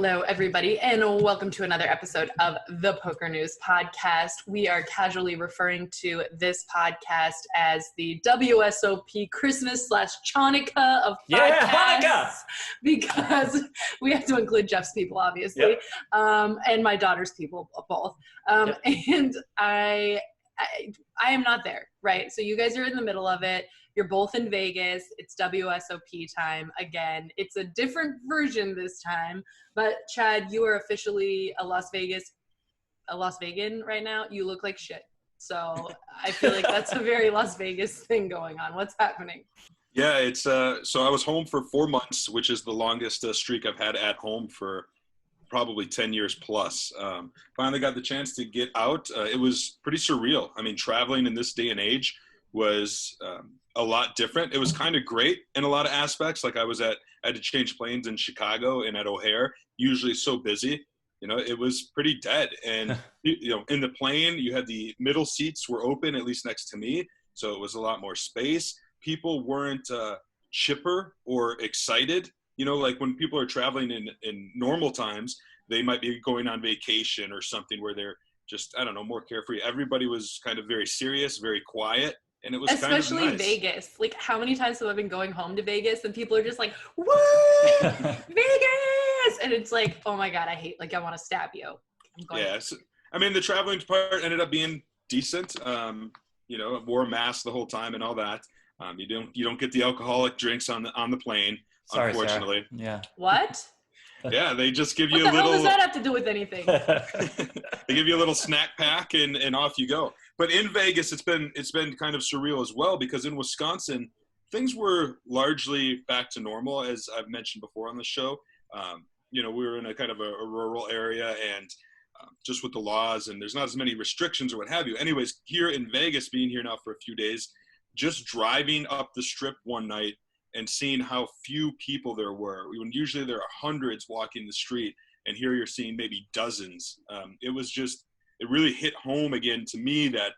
Hello, everybody, and welcome to another episode of the PokerNews podcast. We are casually referring to this podcast as the WSOP Christmas / Chanukah of podcasts. Yeah, Hanukkah! Because we have to include Jeff's people, obviously, and my daughter's people, both. And I am not there, right? So you guys are in the middle of it. You're both in Vegas. It's WSOP time again. It's a different version this time. But Chad, you are officially a Las Vegan right now. You look like shit. So I feel like that's a very Las Vegas thing going on. What's happening? Yeah, it's so I was home for 4 months, which is the longest streak I've had at home for probably 10 years plus. Finally got the chance to get out. It was pretty surreal. I mean, traveling in this day and age was a lot different. It was kind of great in a lot of aspects. Like I had to change planes in Chicago and at O'Hare, usually so busy, it was pretty dead. And, in the plane, you had the middle seats were open, at least next to me. So it was a lot more space. People weren't chipper or excited. Like when people are traveling in normal times, they might be going on vacation or something where they're just, I don't know, more carefree. Everybody was kind of very serious, very quiet. And it was especially kind of nice. Vegas. Like, how many times have I been going home to Vegas and people are just like, "Woo, Vegas!" And it's like, oh my god, I want to stab you. So, I mean, the traveling part ended up being decent. Wore a mask the whole time and all that. You don't get the alcoholic drinks on the plane, Sorry, unfortunately. Sarah. Yeah. What? Yeah, they just give What you the a little. hell does that have to do with anything? They give you a little snack pack and off you go. But in Vegas, it's been kind of surreal as well, because in Wisconsin, things were largely back to normal, as I've mentioned before on the show. We were in a kind of a rural area, and just with the laws, and there's not as many restrictions or what have you. Anyways, here in Vegas, being here now for a few days, just driving up the strip one night and seeing how few people there were. When usually there are hundreds walking the street, and here you're seeing maybe dozens. It really hit home again to me that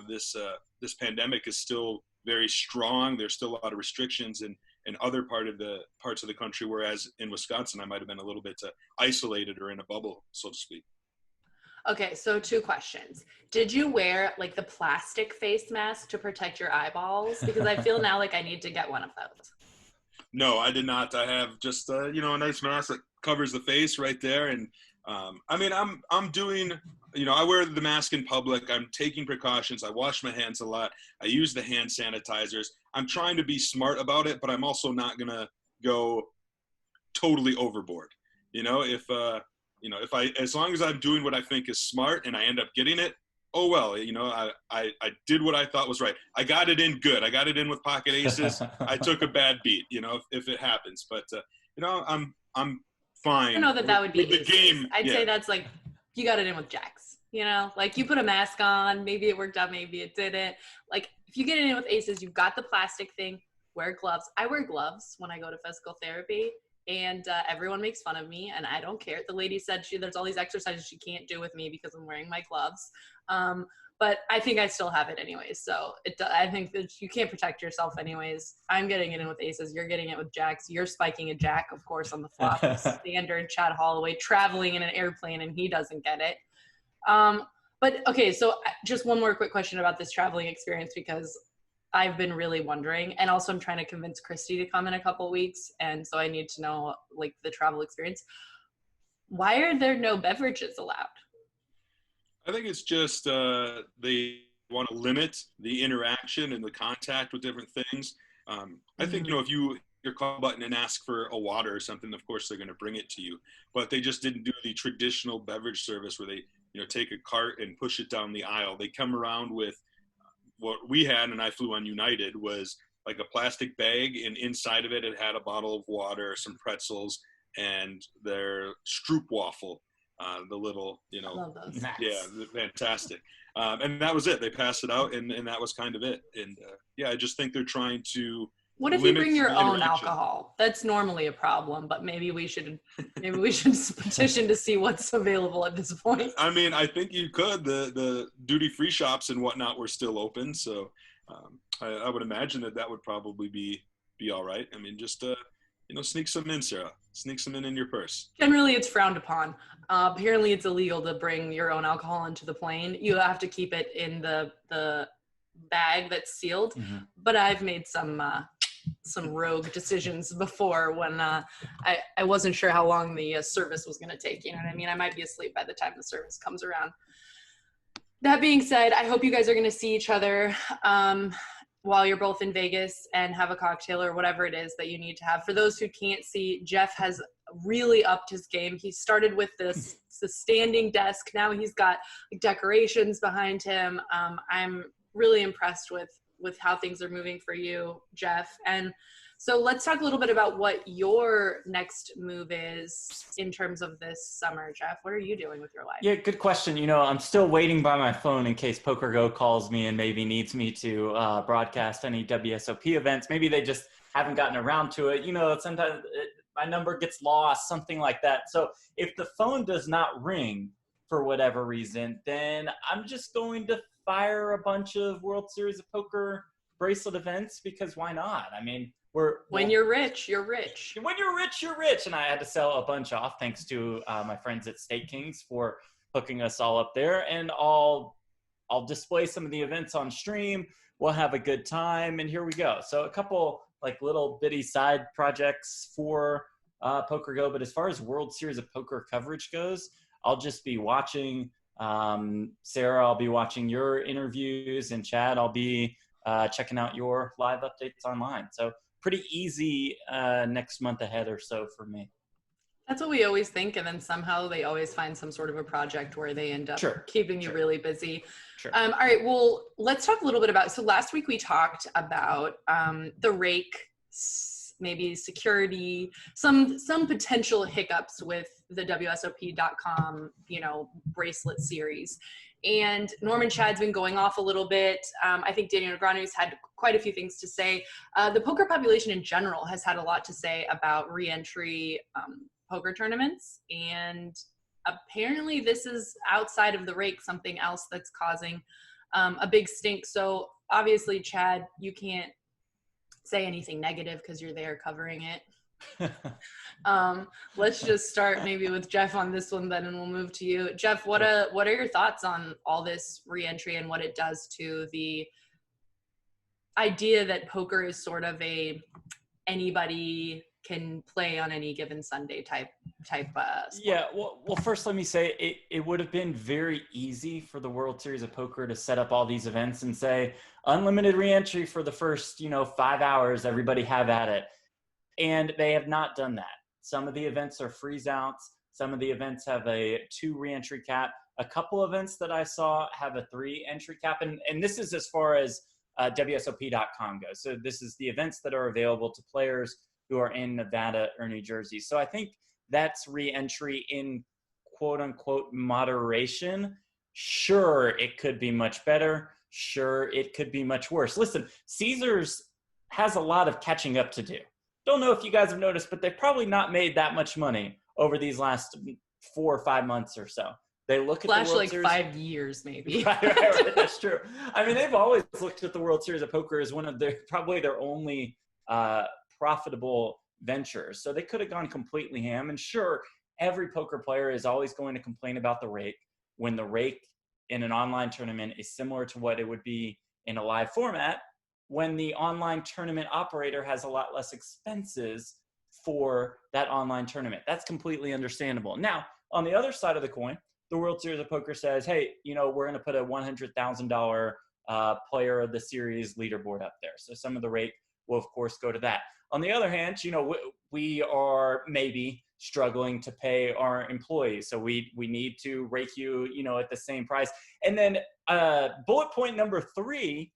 this pandemic is still very strong. There's still a lot of restrictions in other parts of the country, whereas in Wisconsin I might have been a little bit isolated or in a bubble, so to speak. Okay, so 2 questions. Did you wear like the plastic face mask to protect your eyeballs? Because I feel now like I need to get one of those. No, I did not. I have just a nice mask that covers the face right there. And I'm doing, I wear the mask in public. I'm taking precautions. I wash my hands a lot. I use the hand sanitizers. I'm trying to be smart about it, but I'm also not going to go totally overboard. If as long as I'm doing what I think is smart and I end up getting it, oh well, I did what I thought was right. I got it in good. I got it in with pocket aces. I took a bad beat, if it happens. But I'm fine. I know that would be the game. I'd say that's like you got it in with jacks. Like you put a mask on, maybe it worked out, maybe it didn't. Like if you get it in with aces, you've got the plastic thing. Wear gloves. I wear gloves when I go to physical therapy. And everyone makes fun of me, and I don't care. The lady said there's all these exercises she can't do with me because I'm wearing my gloves. But I think I still have it anyways. So I think that you can't protect yourself anyways. I'm getting it in with aces. You're getting it with jacks. You're spiking a jack, of course, on the flop. Standard Chad Holloway traveling in an airplane, and he doesn't get it. But okay, so just one more quick question about this traveling experience, because I've been really wondering, and also I'm trying to convince Christy to come in a couple weeks, and so I need to know like the travel experience. Why are there no beverages allowed? I think it's just they want to limit the interaction and the contact with different things. I think if your call button and ask for a water or something, of course they're going to bring it to you, but they just didn't do the traditional beverage service where they take a cart and push it down the aisle. They come around with what we had, and I flew on United, was like a plastic bag, and inside of it had a bottle of water, some pretzels, and their stroopwafel, the little, Love those. Nice. yeah, fantastic. And that was it. They passed it out, and that was kind of it. And I just think they're trying to. What if you bring your own alcohol? That's normally a problem, but maybe we should petition to see what's available at this point. I mean, I think you could. The duty-free shops and whatnot were still open, so I would imagine that would probably be all right. I mean, just sneak some in, Sarah. Sneak some in your purse. Generally, it's frowned upon. Apparently, it's illegal to bring your own alcohol into the plane. You have to keep it in the bag that's sealed. Mm-hmm. But I've made some rogue decisions before when I wasn't sure how long the service was going to take. You know what I mean? I might be asleep by the time the service comes around. That being said, I hope you guys are going to see each other while you're both in Vegas and have a cocktail or whatever it is that you need to have. For those who can't see, Jeff has really upped his game. He started with the standing desk. Now he's got decorations behind him. I'm really impressed with how things are moving for you, Jeff. And so let's talk a little bit about what your next move is in terms of this summer, Jeff. What are you doing with your life? Yeah, good question. You know, I'm still waiting by my phone in case PokerGo calls me and maybe needs me to broadcast any WSOP events. Maybe they just haven't gotten around to it. You know, sometimes my number gets lost, something like that. So if the phone does not ring for whatever reason, then I'm just going to fire a bunch of World Series of Poker bracelet events, because why not? I mean, when you're rich, you're rich. When you're rich, you're rich. And I had to sell a bunch off thanks to my friends at State Kings for hooking us all up there. And I'll display some of the events on stream. We'll have a good time. And here we go. So a couple like little bitty side projects for PokerGo. But as far as World Series of Poker coverage goes, I'll just be watching. Sarah, I'll be watching your interviews. And Chad, I'll be checking out your live updates online. So pretty easy next month ahead or so for me. That's what we always think, and then somehow they always find some sort of a project where they end up keeping you really busy. Sure. All right, well, let's talk a little bit about, so last week we talked about the rake, maybe security, some potential hiccups with the WSOP.com, bracelet series. And Norman Chad's been going off a little bit. I think Daniel Negreanu's had quite a few things to say. The poker population in general has had a lot to say about re-entry poker tournaments. And apparently this is outside of the rake, something else that's causing a big stink. So obviously, Chad, you can't say anything negative because you're there covering it. Let's just start maybe with Jeff on this one then, and we'll move to you. Jeff, what are your thoughts on all this re-entry and what it does to the idea that poker is sort of a anybody can play on any given Sunday type sport? Yeah, well, first let me say it would have been very easy for the World Series of Poker to set up all these events and say unlimited re-entry for the first 5 hours, everybody have at it. And they have not done that. Some of the events are freeze outs. Some of the events have a 2 re-entry cap. A couple events that I saw have a 3 entry cap. And this is as far as WSOP.com goes. So this is the events that are available to players who are in Nevada or New Jersey. So I think that's re-entry in quote unquote moderation. Sure, it could be much better. Sure, it could be much worse. Listen, Caesars has a lot of catching up to do. Don't know if you guys have noticed, but they've probably not made that much money over these last 4 or 5 months or so. They look at the World Series. 5 years, maybe. right, that's true. I mean, they've always looked at the World Series of Poker as one of probably their only profitable ventures. So they could have gone completely ham. And sure, every poker player is always going to complain about the rake when the rake in an online tournament is similar to what it would be in a live format, when the online tournament operator has a lot less expenses for that online tournament. That's completely understandable. Now, on the other side of the coin, the World Series of Poker says, hey, we're going to put a $100,000 player of the series leaderboard up there. So some of the rake will, of course, go to that. On the other hand, we are maybe struggling to pay our employees. So we need to rake you, at the same price. And then bullet point number 3,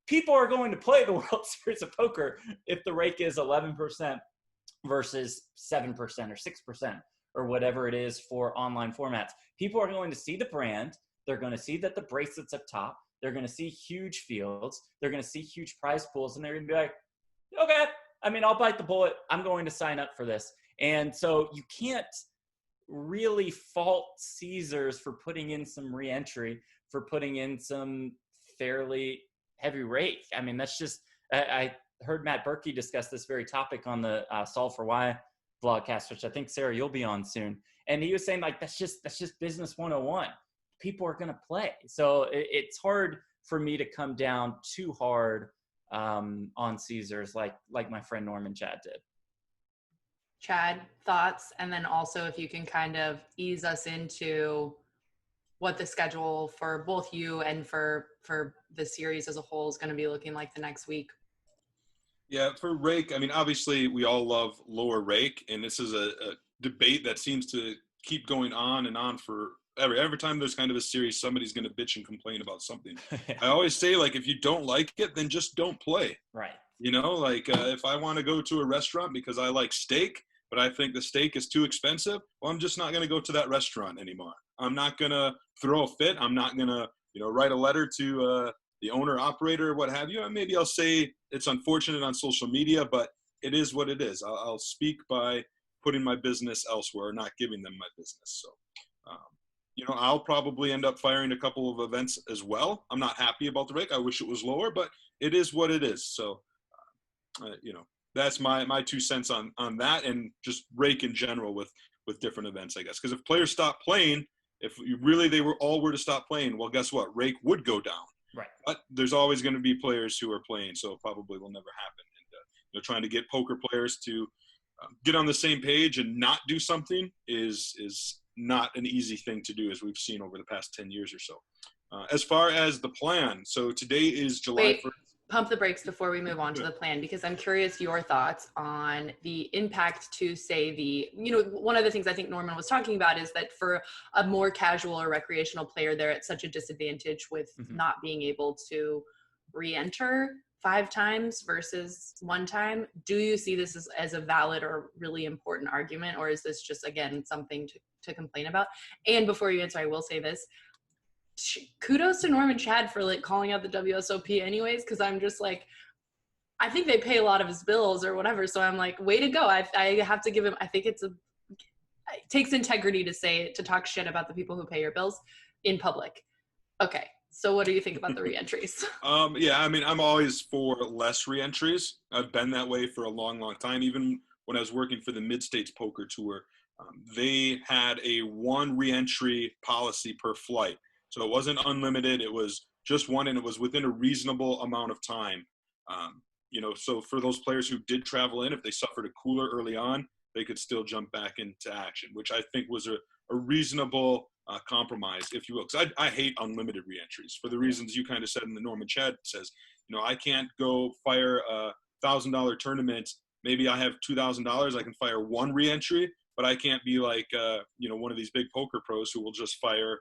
people are going to play the World Series of Poker if the rake is 11% versus 7% or 6% or whatever it is for online formats. People are going to see the brand. They're going to see that the bracelet's up top. They're going to see huge fields. They're going to see huge prize pools. And they're going to be like, okay, I'll bite the bullet. I'm going to sign up for this. And so you can't really fault Caesars for putting in some re-entry, for putting in some fairly heavy rake. That's just, I heard Matt Berkey discuss this very topic on the Solve for Why vlogcast, which I think, Sarah, you'll be on soon. And he was saying, like, that's just business 101. People are going to play. So it's hard for me to come down too hard on Caesars like my friend Norman Chad did. Chad, thoughts? And then also if you can kind of ease us into what the schedule for both you and for the series as a whole is going to be looking like the next week. Yeah, for rake, I mean, obviously we all love lower rake, and this is a debate that seems to keep going on and on for every time there's kind of a series, somebody's going to bitch and complain about something. I always say, like, if you don't like it, then just don't play. Right. You know, like if I want to go to a restaurant because I like steak, but I think the steak is too expensive, well, I'm just not going to go to that restaurant anymore. I'm not going to throw a fit. I'm not going to, write a letter to the owner, operator, or what have you. And maybe I'll say it's unfortunate on social media, but it is what it is. I'll speak by putting my business elsewhere, not giving them my business. So, I'll probably end up firing a couple of events as well. I'm not happy about the rake. I wish it was lower, but it is what it is. So, that's my 2 cents on that, and just rake in general with different events, I guess. Because if players stop playing, if they were to stop playing, well, guess what? Rake would go down. Right. But there's always going to be players who are playing, so it probably will never happen. And trying to get poker players to get on the same page and not do something is not an easy thing to do, as we've seen over the past 10 years or so. As far as the plan, so today is July 1st. Pump the brakes before we move on to the plan, because I'm curious your thoughts on the impact to, say, one of the things I think Norman was talking about is that for a more casual or recreational player, they're at such a disadvantage with not being able to re-enter 5 times versus 1 time. Do you see this as a valid or really important argument, or is this just, again, something to complain about? And before you answer, I will say this. Kudos to Norman Chad for calling out the WSOP anyways, because I'm just like, I think they pay a lot of his bills or whatever, so I'm like, way to go. I have to give him, I think it takes integrity to talk shit about the people who pay your bills in public. Okay, so what do you think about the reentries? Yeah, I mean, I'm always for less reentries. I've been that way for a long time. Even when I was working for the Mid-States Poker Tour, they had a 1 reentry policy per flight. So it wasn't unlimited. It was just 1, and it was within a reasonable amount of time. So for those players who did travel in, if they suffered a cooler early on, they could still jump back into action, which I think was a reasonable compromise, if you will. Because I hate unlimited reentries for the reasons you kind of said, and the Norman Chad says. I can't go fire a $1,000 tournament. Maybe I have $2,000. I can fire 1 reentry, but I can't be like one of these big poker pros who will just fire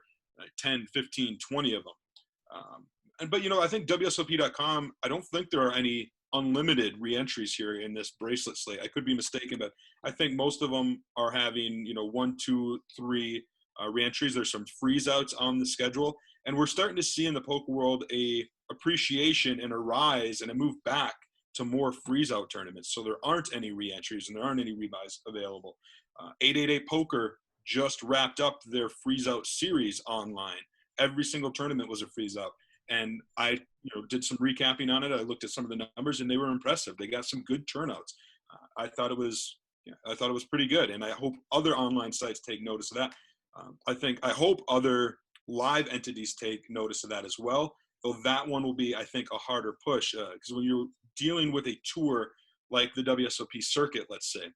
10, 15, 20 of them. But I think WSOP.com, I don't think there are any unlimited reentries here in this bracelet slate. I could be mistaken, but I think most of them are having 1, 2, 3 reentries. There's some freeze outs on the schedule, and we're starting to see in the poker world a appreciation and a rise and a move back to more freeze out tournaments. So there aren't any reentries and there aren't any rebuys available. 888 Poker just wrapped up their freeze out series online. Every single tournament was a freeze out, and I did some recapping on it. I looked at some of the numbers, and they were impressive. They got some good turnouts. I thought it was pretty good, and I hope other online sites take notice of that. I hope other live entities take notice of that as well, though that one will be, I think, a harder push, because when you're dealing with a tour like the WSOP circuit, let's say,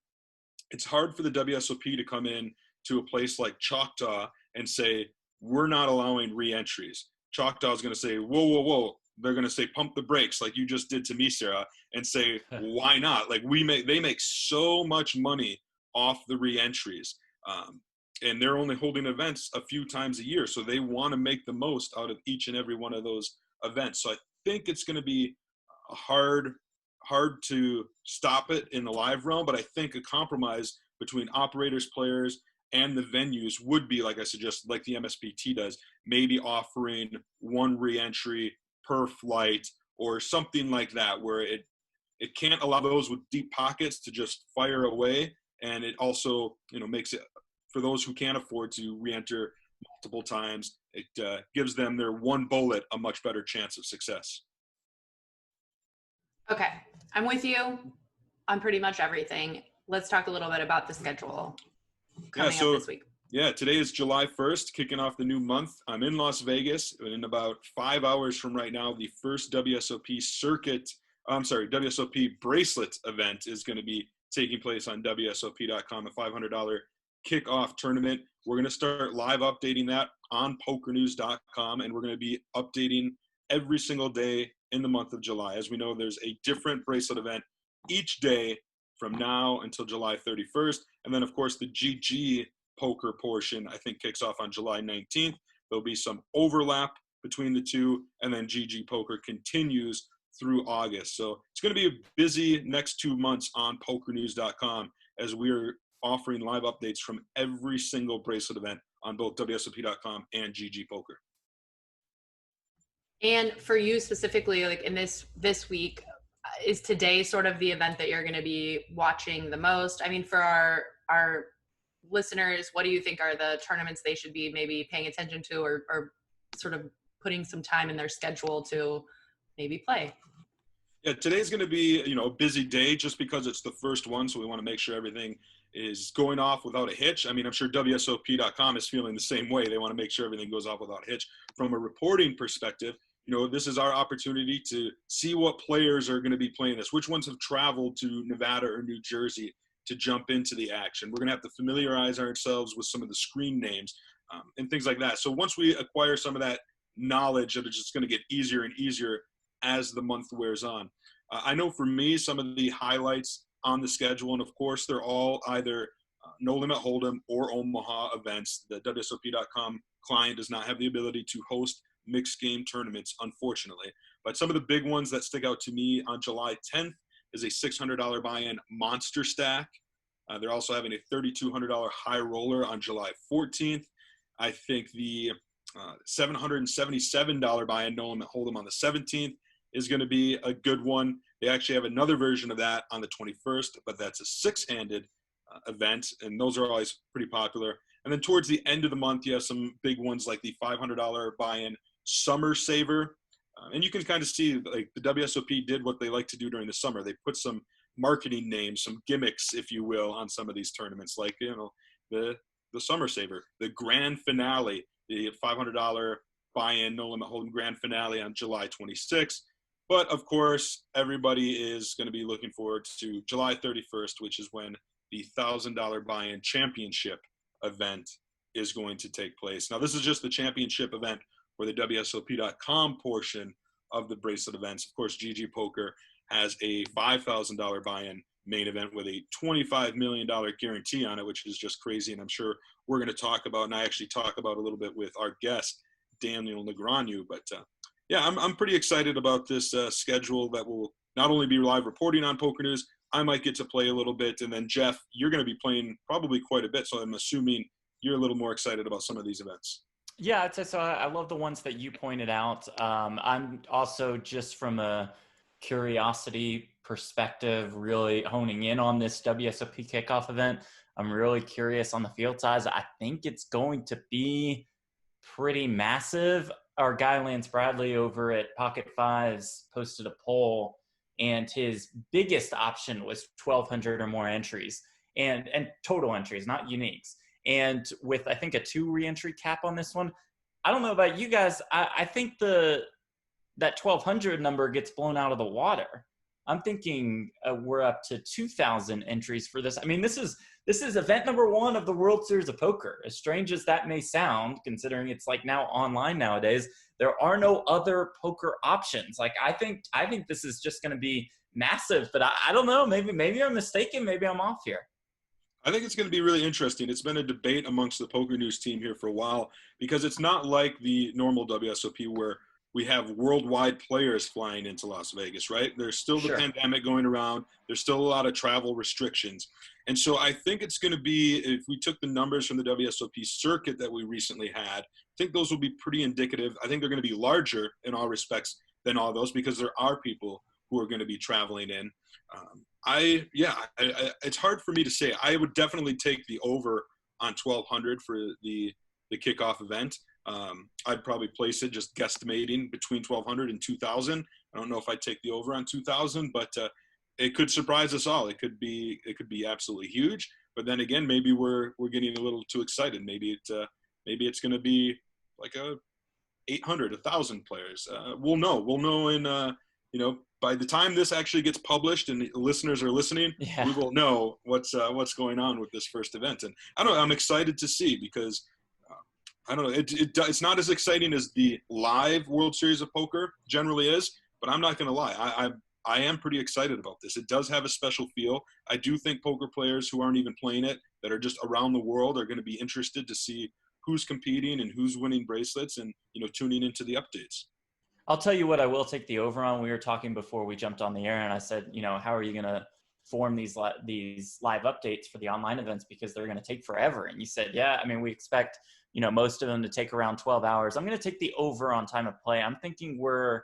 it's hard for the WSOP to come in to a place like Choctaw and say, we're not allowing re-entries. Choctaw is going to say, whoa. They're going to say, pump the brakes, like you just did to me, Sarah, and say, why not? Like they make so much money off the re-entries. And they're only holding events a few times a year. So they want to make the most out of each and every one of those events. So I think it's going to be hard to stop it in the live realm, but I think a compromise between operators, players, and the venues would be, like I suggest, like the MSPT does, maybe offering 1 re-entry per flight or something like that, where it can't allow those with deep pockets to just fire away, and it also makes it, for those who can't afford to re-enter multiple times, it gives them their 1 bullet a much better chance of success. Okay, I'm with you on pretty much everything. let's talk a little bit about the schedule coming up this week. Yeah, today is July 1st, kicking off the new month. I'm in Las Vegas, and in about 5 hours from right now, the first WSOP Bracelet event is going to be taking place on WSOP.com, a $500 kickoff tournament. We're going to start live updating that on PokerNews.com, and we're going to be updating every single day in the month of July. As we know, there's a different bracelet event each day from now until July 31st, and then, of course, the GGpoker portion, I think, kicks off on July 19th. There'll be some overlap between the two, and then GGpoker continues through August. So it's going to be a busy next 2 months on PokerNews.com as we're offering live updates from every single bracelet event on both WSOP.com and GGpoker. And for you specifically, like in this week, is today sort of the event that you're going to be watching the most? I mean, for our listeners, what do you think are the tournaments they should be maybe paying attention to or sort of putting some time in their schedule to maybe play? Yeah, today's going to be, a busy day just because it's the first one. So we want to make sure everything is going off without a hitch. I mean, I'm sure WSOP.com is feeling the same way. They want to make sure everything goes off without a hitch. From a reporting perspective, this is our opportunity to see what players are going to be playing this, which ones have traveled to Nevada or New Jersey to jump into the action. We're going to have to familiarize ourselves with some of the screen names and things like that. So once we acquire some of that knowledge, it's just going to get easier and easier as the month wears on. I know for me, some of the highlights on the schedule, and of course, they're all either No Limit Hold'em or Omaha events. The WSOP.com client does not have the ability to host mixed game tournaments, unfortunately. But some of the big ones that stick out to me on July 10th is a $600 buy-in monster stack. They're also having a $3,200 high roller on July 14th. I think the $777 buy-in No Limit Hold'em on the 17th is going to be a good one. They actually have another version of that on the 21st, but that's a six-handed event, and those are always pretty popular. And then towards the end of the month, you have some big ones like the $500 buy-in Summer Saver. And you can kind of see, like, the WSOP did what they like to do during the summer. They put some marketing names, some gimmicks, if you will, on some of these tournaments, like, the Summer Saver, the Grand Finale, the $500 buy-in No Limit Hold'em Grand Finale on July 26th. But, of course, everybody is going to be looking forward to July 31st, which is when the $1,000 buy-in championship event is going to take place. Now, this is just the championship event for the WSOP.com portion of the bracelet events. Of course, GGpoker has a $5,000 buy-in main event with a $25 million guarantee on it, which is just crazy. And I'm sure we're going to talk about, and I actually talk about a little bit with our guest, Daniel Negreanu. But yeah, I'm pretty excited about this schedule that will not only be live reporting on Poker News, I might get to play a little bit. And then, Jeff, you're going to be playing probably quite a bit. So I'm assuming you're a little more excited about some of these events. Yeah, I'd say so. I love the ones that you pointed out. I'm also, just from a curiosity perspective, really honing in on this WSOP kickoff event. I'm really curious on the field size. I think it's going to be pretty massive. Our guy Lance Bradley over at Pocket Fives posted a poll, and his biggest option was 1,200 or more entries, and total entries, not uniques. And with, I think, a 2 re-entry cap on this one. I don't know about you guys. I think that 1,200 number gets blown out of the water. I'm thinking we're up to 2,000 entries for this. I mean, this is event number 1 of the World Series of Poker. As strange as that may sound, considering it's like now online nowadays, there are no other poker options. Like, I think this is just going to be massive, but I don't know. Maybe I'm mistaken. Maybe I'm off here. I think it's going to be really interesting. It's been a debate amongst the Poker News team here for a while, because it's not like the normal WSOP where we have worldwide players flying into Las Vegas, right? There's still the pandemic going around. There's still a lot of travel restrictions. And so I think it's going to be, if we took the numbers from the WSOP circuit that we recently had, I think those will be pretty indicative. I think they're going to be larger in all respects than all those, because there are people who are going to be traveling in. It's hard for me to say. I would definitely take the over on 1,200 for the kickoff event. I'd probably place it, just guesstimating, between 1,200 and 2,000. I don't know if I'd take the over on 2,000, but it could surprise us all. It could be absolutely huge. But then again, maybe we're getting a little too excited. Maybe it's going to be like a 800, 1,000 players. We'll know in by the time this actually gets published and the listeners are listening, we will know what's going on with this first event. And I don't know, I'm excited to see, because I don't know, it's not as exciting as the live World Series of Poker generally is, but I'm not going to lie. I am pretty excited about this. It does have a special feel. I do think poker players who aren't even playing it, that are just around the world, are going to be interested to see who's competing and who's winning bracelets, and tuning into the updates. I'll tell you what I will take the over on. We were talking before we jumped on the air, and I said, how are you going to form these live updates for the online events, because they're going to take forever? And you said, yeah, I mean, we expect, most of them to take around 12 hours. I'm going to take the over on time of play. I'm thinking we're,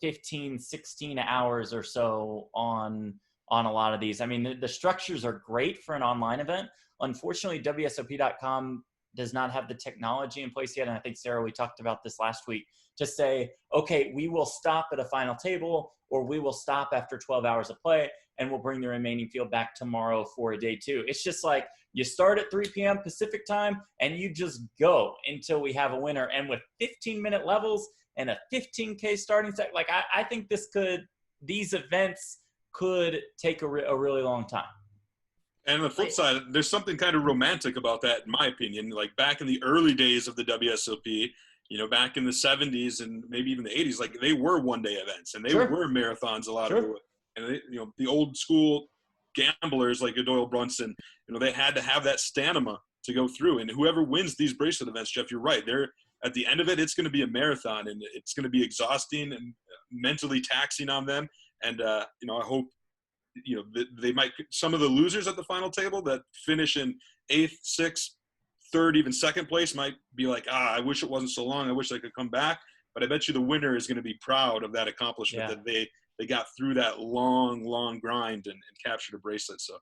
15, 16 hours or so on a lot of these. I mean, the structures are great for an online event. Unfortunately, WSOP.com does not have the technology in place yet. And I think, Sarah, we talked about this last week, to say, okay, we will stop at a final table, or we will stop after 12 hours of play, and we'll bring the remaining field back tomorrow for a day 2. It's just like, you start at 3 p.m. Pacific time, and you just go until we have a winner. And with 15-minute levels and a 15K starting set, like I think these events could take a really long time. And on the flip side, there's something kind of romantic about that, in my opinion. Like back in the early days of the WSOP, back in the 70s and maybe even the 80s, like they were one-day events, and they were marathons, a lot of it. And they, the old school gamblers like Doyle Brunson, they had to have that stamina to go through. And whoever wins these bracelet events, Jeff, you're right. They're at the end of it, it's going to be a marathon, and it's going to be exhausting and mentally taxing on them. And I hope they might, some of the losers at the final table that finish in 8th, 6th, 3rd, even 2nd place might be like, I wish it wasn't so long. I wish I could come back. But I bet you the winner is going to be proud of that accomplishment, that they got through that long grind and captured a bracelet. So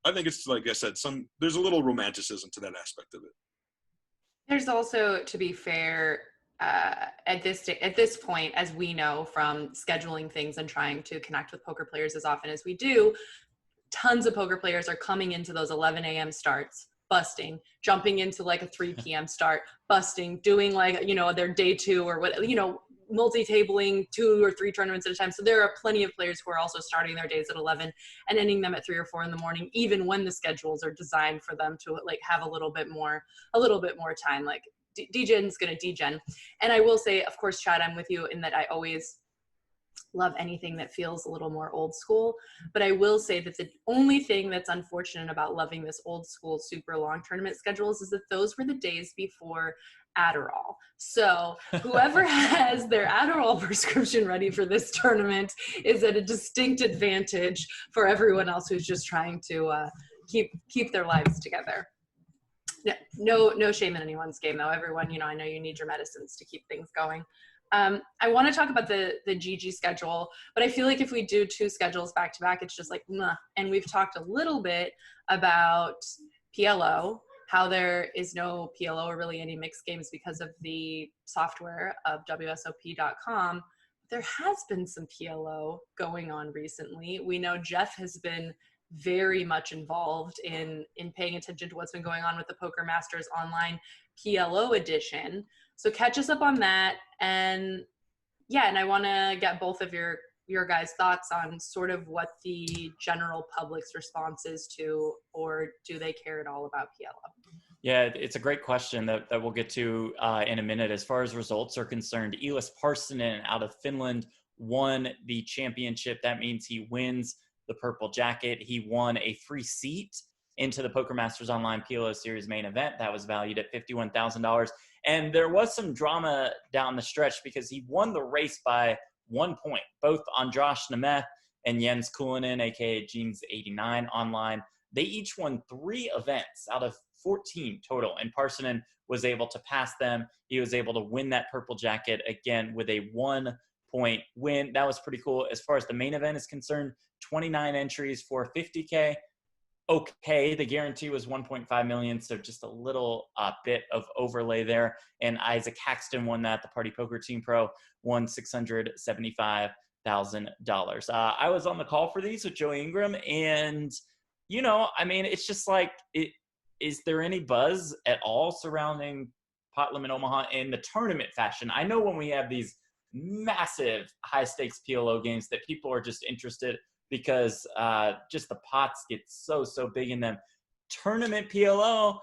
I think it's, like I said, there's a little romanticism to that aspect of it. There's also, to be fair, at this point, as we know from scheduling things and trying to connect with poker players as often as we do, tons of poker players are coming into those 11 a.m. starts, busting, jumping into like a 3 p.m. start, busting, doing like, their day 2 or what, multi-tabling 2 or 3 tournaments at a time. So there are plenty of players who are also starting their days at 11 and ending them at 3 or 4 in the morning, even when the schedules are designed for them to like have a little bit more time. Like DGen's going to DGen. And I will say, of course, Chad, I'm with you in that I always love anything that feels a little more old school. But I will say that the only thing that's unfortunate about loving this old school super long tournament schedules is that those were the days before Adderall. So whoever has their Adderall prescription ready for this tournament is at a distinct advantage for everyone else who's just trying to keep their lives together. No shame in anyone's game, though. Everyone, I know you need your medicines to keep things going. I want to talk about the GG schedule, but I feel like if we do 2 schedules back to back, it's just like, nah. And we've talked a little bit about PLO, how there is no PLO or really any mixed games because of the software of WSOP.com. There has been some PLO going on recently. We know Jeff has been very much involved in paying attention to what's been going on with the Poker Masters Online PLO edition. So catch us up on that. And I want to get both of your guys' thoughts on sort of what the general public's response is to, or do they care at all about PLO? Yeah, it's a great question that we'll get to in a minute. As far as results are concerned, Elias Parssinen out of Finland won the championship. That means he wins the purple jacket. He won a free seat into the Poker Masters Online PLO Series main event. That was valued at $51,000. And there was some drama down the stretch because he won the race by 1 point. Both Andras Nemeth and Jens Kulinen, aka Jeans89 online, they each won 3 events out of 14 total. And Parssinen was able to pass them. He was able to win that purple jacket again with a 1 point win. That was pretty cool. As far as the main event is concerned, 29 entries for $50K. Okay, the guarantee was 1.5 million, so just a little bit of overlay there. And Isaac Haxton won that. The Party Poker Team Pro won $675. I was on the call for these with Joey Ingram, and I mean, it's just like, is there any buzz at all surrounding Pot Limit Omaha in the tournament fashion? I know when we have these massive high stakes PLO games that people are just interested because just the pots get so big in them. Tournament PLO,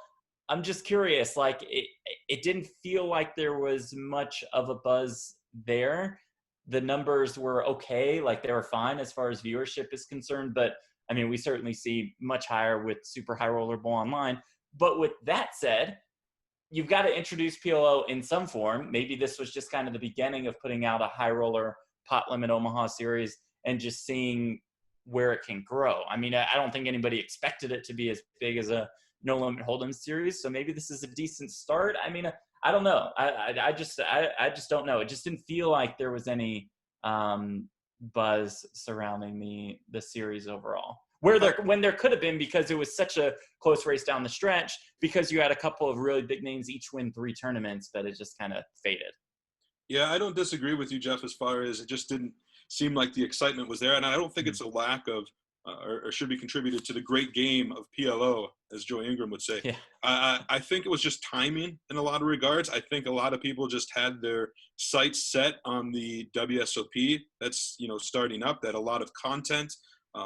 I'm just curious, like it didn't feel like there was much of a buzz there. The numbers were okay, like they were fine as far as viewership is concerned, but I mean, we certainly see much higher with Super High Roller Bowl Online. But with that said, you've got to introduce PLO in some form. Maybe this was just kind of the beginning of putting out a high roller Pot Limit Omaha series and just seeing where it can grow. I mean, I don't think anybody expected it to be as big as a No Limit Hold'em series. So maybe this is a decent start. I mean, I don't know. I just don't know. It just didn't feel like there was any buzz surrounding the series overall. When there could have been, because it was such a close race down the stretch, because you had a couple of really big names each win 3 tournaments, that it just kind of faded. Yeah, I don't disagree with you, Jeff, as far as it just didn't seem like the excitement was there. And I don't think it's a lack of, or should be contributed to the great game of PLO, as Joey Ingram would say. Yeah. I think it was just timing in a lot of regards. I think a lot of people just had their sights set on the WSOP that's, starting up, that a lot of content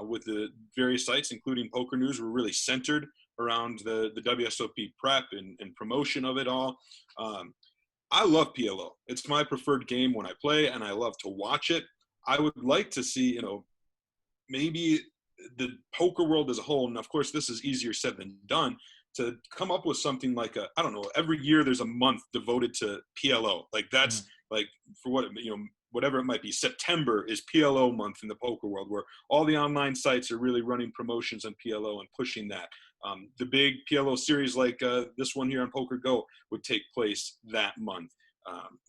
with the various sites, including PokerNews, were really centered around the WSOP prep and promotion of it all. I love PLO. It's my preferred game when I play, and I love to watch it. I would like to see, maybe the poker world as a whole, and of course this is easier said than done, to come up with something like I don't know, every year there's a month devoted to PLO. Like that's like, for what, whatever it might be, September is PLO month in the poker world, where all the online sites are really running promotions on PLO and pushing that. The big PLO series like this one here on Poker Go would take place that month.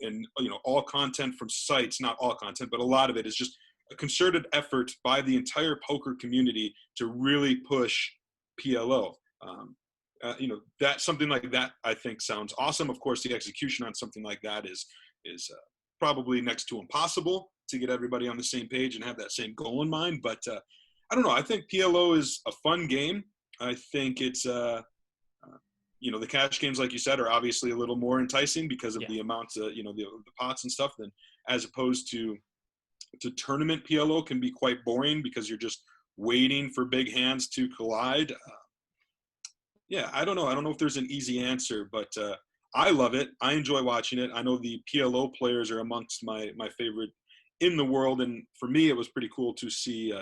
And, all content from sites, not all content, but a lot of it is just a concerted effort by the entire poker community to really push PLO. That something like that, I think, sounds awesome. Of course, the execution on something like that is probably next to impossible to get everybody on the same page and have that same goal in mind. But I don't know. I think PLO is a fun game. I think it's, the cash games, like you said, are obviously a little more enticing because of the amounts, the pots and stuff, than as opposed to tournament PLO can be quite boring because you're just waiting for big hands to collide. I don't know. I don't know if there's an easy answer, but I love it. I enjoy watching it. I know the PLO players are amongst my favorite in the world. And for me, it was pretty cool to see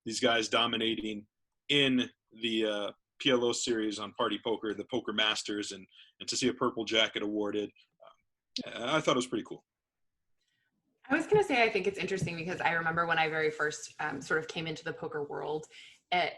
these guys dominating in the PLO series on Party Poker, the Poker Masters, and to see a purple jacket awarded. I thought it was pretty cool. I was going to say, I think it's interesting because I remember when I very first sort of came into the poker world,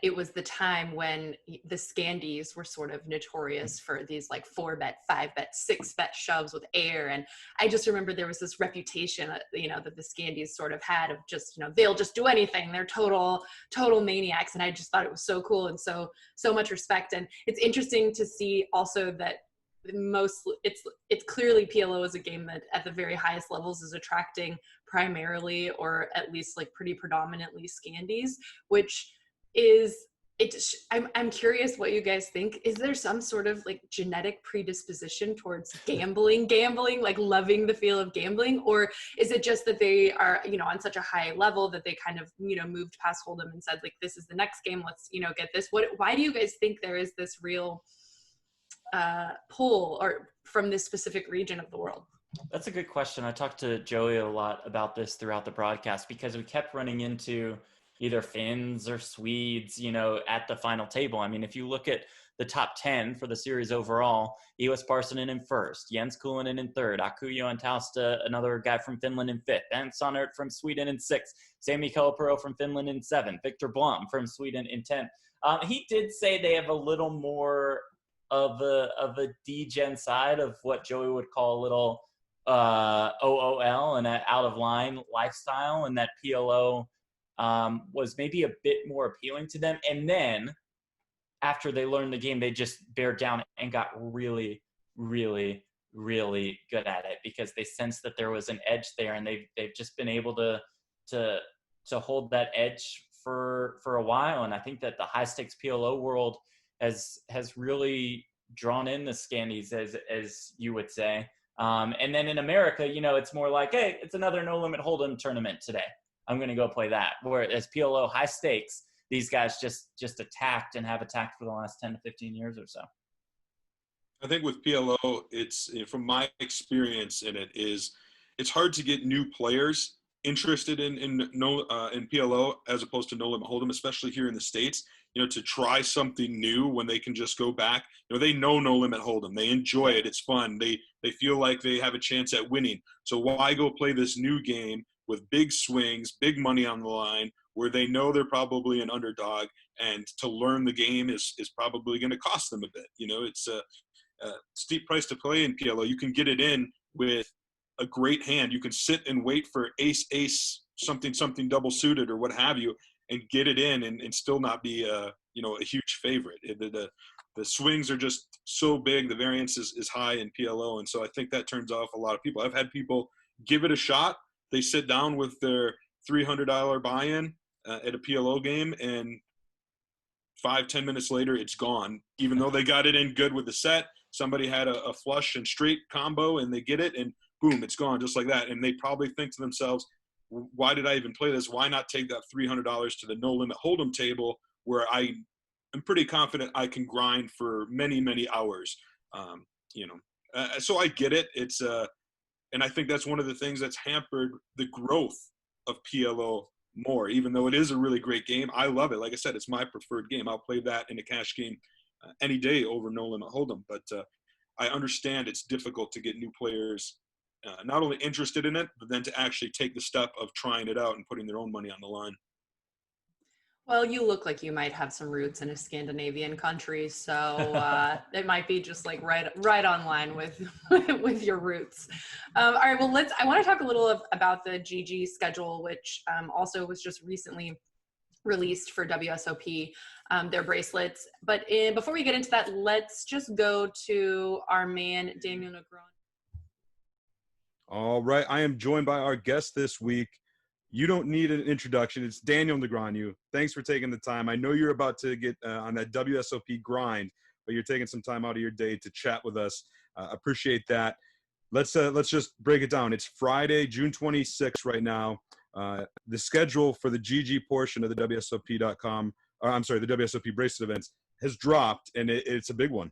it was the time when the Scandies were sort of notorious for these like 4-bet, 5-bet, 6-bet shoves with air. And I just remember there was this reputation, that the Scandies sort of had of just, they'll just do anything. They're total maniacs. And I just thought it was so cool and so much respect. And it's interesting to see also that it's clearly PLO is a game that at the very highest levels is attracting primarily, or at least like pretty predominantly, Scandies, which is I'm curious what you guys think. Is there some sort of like genetic predisposition towards gambling, like loving the feel of gambling? Or is it just that they are, on such a high level that they kind of, moved past Hold'em and said like, this is the next game, let's, get this. Why do you guys think there is this real pull or from this specific region of the world? That's a good question. I talked to Joey a lot about this throughout the broadcast because we kept running into either Finns or Swedes, at the final table. I mean, if you look at the top 10 for the series overall, Ewas Parsonen in first, Jens Kulinen in third, Akuyo Antausta, another guy from Finland, in fifth, Ben Sonnert from Sweden in sixth, Sami Kalapuro from Finland in seventh, Victor Blom from Sweden in 10th. He did say they have a little more of a D-gen side of what Joey would call a little OOL and an out-of-line lifestyle, and that PLO was maybe a bit more appealing to them. And then after they learned the game, they just bared down and got really, really, really good at it because they sensed that there was an edge there, and they've just been able to to hold that edge for a while. And I think that the high stakes PLO world has really drawn in the Scandies, as you would say. And then in America, it's more like, hey, it's another no limit hold'em tournament today. I'm going to go play that. Whereas PLO high stakes, these guys just attacked and have attacked for the last 10 to 15 years or so. I think with PLO, it's, from my experience in it, is it's hard to get new players interested in PLO as opposed to no limit hold'em, especially here in the States. To try something new when they can just go back. They know no limit hold'em. They enjoy it. It's fun. They feel like they have a chance at winning. So why go play this new game with big swings, big money on the line, where they know they're probably an underdog, and to learn the game is probably going to cost them a bit. It's a steep price to play in PLO. You can get it in with a great hand. You can sit and wait for ace, something double suited or what have you, and get it in and still not be a huge favorite. The swings are just so big. The variance is high in PLO. And so I think that turns off a lot of people. I've had people give it a shot. They sit down with their $300 buy-in at a PLO game, and 5-10 minutes later, it's gone. Even though they got it in good with the set, somebody had a flush and straight combo, and they get it, and boom, it's gone just like that. And they probably think to themselves, why did I even play this? Why not take that $300 to the no limit hold'em table, where I am pretty confident I can grind for many, many hours. So I get it. It's and I think that's one of the things that's hampered the growth of PLO more, even though it is a really great game. I love it. Like I said, it's my preferred game. I'll play that in a cash game any day over no limit hold'em. But I understand it's difficult to get new players not only interested in it, but then to actually take the step of trying it out and putting their own money on the line. Well, you look like you might have some roots in a Scandinavian country, so it might be just like right on line with your roots. All right, well, I want to talk a little about the GG schedule, which also was just recently released for WSOP, their bracelets. But before we get into that, let's just go to our man, Daniel Negreanu. All right, I am joined by our guest this week. You don't need an introduction. It's Daniel Negreanu. Thanks for taking the time. I know you're about to get on that WSOP grind, but you're taking some time out of your day to chat with us. Appreciate that. Let's just break it down. It's Friday, June 26th right now. The schedule for the GG portion of the WSOP.com, or I'm sorry, the WSOP bracelet events has dropped, and it's a big one.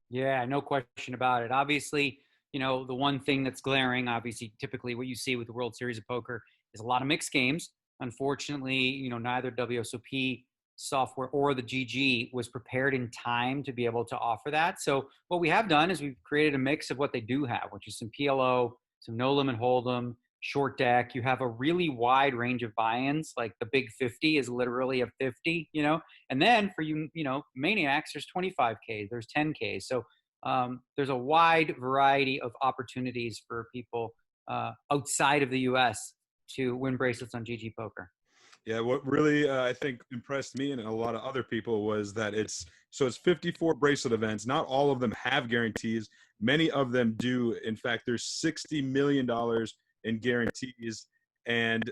Yeah, no question about it. Obviously, the one thing that's glaring, obviously, typically what you see with the World Series of Poker is a lot of mixed games. Unfortunately, neither WSOP software or the GG was prepared in time to be able to offer that. So what we have done is we've created a mix of what they do have, which is some PLO, some no limit hold'em, short deck. You have a really wide range of buy-ins, like the big 50 is literally a 50, and then for you, maniacs, there's 25K, there's 10K. So there's a wide variety of opportunities for people outside of the U.S. to win bracelets on GGpoker. Yeah, what really I think impressed me and a lot of other people was that it's 54 bracelet events. Not all of them have guarantees. Many of them do. In fact, there's $60 million in guarantees, and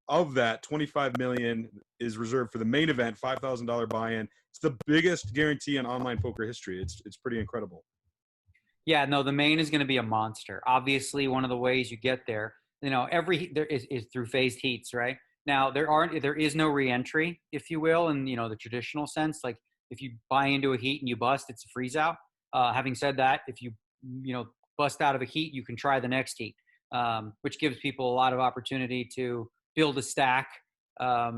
of that, $25 million is reserved for the main event, $5,000 buy-in. It's the biggest guarantee in online poker history. It's pretty incredible. Yeah, no, the main is going to be a monster. Obviously, one of the ways you get there, there is through phased heats, right? Now there is no re-entry, if you will, in the traditional sense. Like if you buy into a heat and you bust, it's a freeze out. Having said that, if you bust out of a heat, you can try the next heat, which gives people a lot of opportunity to build a stack. But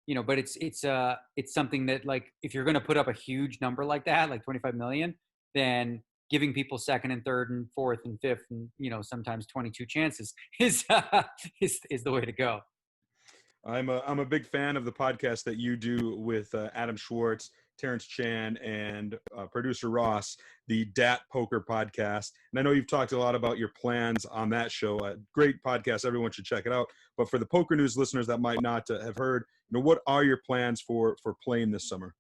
it's something that, like, if you're going to put up a huge number like that, like 25 million, then giving people second and third and fourth and fifth and sometimes 22 chances is the way to go. I'm a big fan of the podcast that you do with Adam Schwartz, Terrence Chan, and producer Ross, the Dat Poker podcast. And I know you've talked a lot about your plans on that show. Great podcast. Everyone should check it out. But for the Poker News listeners that might not have heard, what are your plans for playing this summer?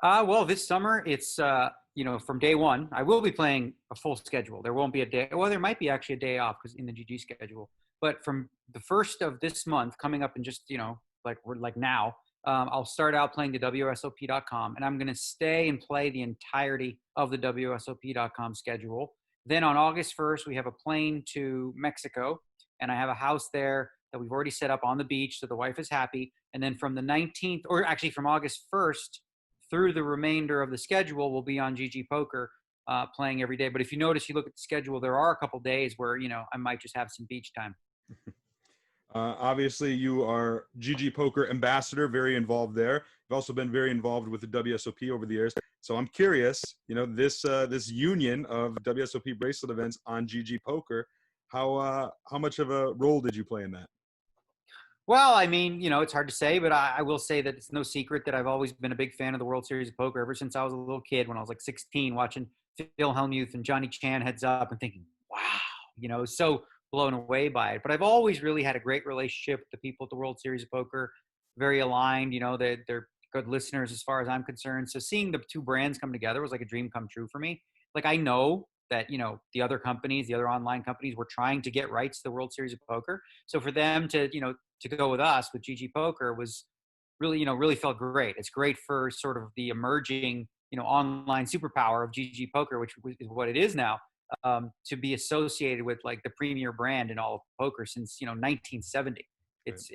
Well, this summer it's from day one, I will be playing a full schedule. There won't be a day. Well, there might be actually a day off because in the GG schedule. But from the first of this month, coming up in just, we're like now, I'll start out playing the WSOP.com, and I'm going to stay and play the entirety of the WSOP.com schedule. Then on August 1st, we have a plane to Mexico, and I have a house there that we've already set up on the beach, so the wife is happy. And then from the 19th, or actually from August 1st through the remainder of the schedule, we'll be on GGpoker playing every day. But if you notice, you look at the schedule, there are a couple days where, I might just have some beach time. Obviously, you are GGpoker ambassador, very involved there. You've also been very involved with the WSOP over the years. So I'm curious, this union of WSOP bracelet events on GGpoker, how much of a role did you play in that? Well, I mean, it's hard to say, but I will say that it's no secret that I've always been a big fan of the World Series of Poker ever since I was a little kid, when I was like 16, watching Phil Hellmuth and Johnny Chan heads up and thinking, wow, so blown away by it. But I've always really had a great relationship with the people at the World Series of Poker, very aligned. They're good listeners as far as I'm concerned. So seeing the two brands come together was like a dream come true for me. Like, I know that, the other companies, the other online companies were trying to get rights to the World Series of Poker. So for them to go with us, with GGpoker, was really, really felt great. It's great for sort of the emerging, online superpower of GGpoker, which is what it is now. To be associated with like the premier brand in all of poker since 1970. It's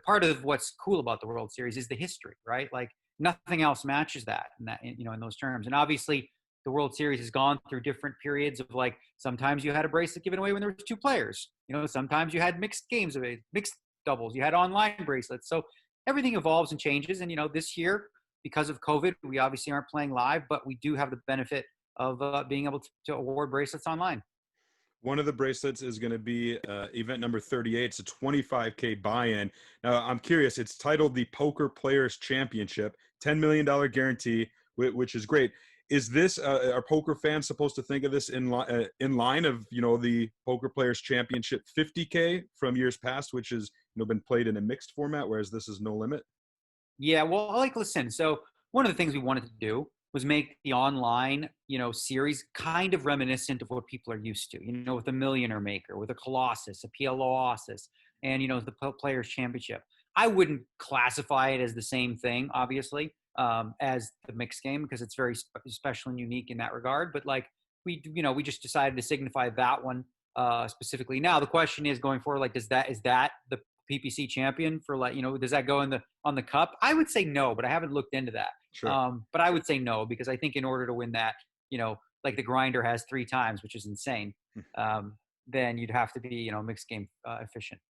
part of what's cool about the World Series is the history, right? Like nothing else matches that in those terms. And obviously the World Series has gone through different periods of, like, sometimes you had a bracelet given away when there was two players. Sometimes you had mixed games of it, mixed doubles. You had online bracelets. So everything evolves and changes. And this year, because of COVID, we obviously aren't playing live, but we do have the benefit of being able to award bracelets online. One of the bracelets is going to be event number 38. It's a $25K buy-in. Now, I'm curious. It's titled the Poker Players Championship, $10 million guarantee, which is great. Is this, are poker fans supposed to think of this in line of, the Poker Players Championship 50K from years past, which has been played in a mixed format, whereas this is no limit? Yeah, well, listen, so one of the things we wanted to do was make the online, series kind of reminiscent of what people are used to, with a Millionaire Maker, with a Colossus, a PLO Series, and, the Players Championship. I wouldn't classify it as the same thing, obviously, as the mixed game, because it's very special and unique in that regard. But like we just decided to signify that one specifically. Now the question is, going forward, like, is that the PPC champion for, like, does that go on the cup? I would say no, but I haven't looked into that. Sure. But I would say no, because I think in order to win that, like the grinder has 3 times, which is insane. Then you'd have to be, mixed game efficient.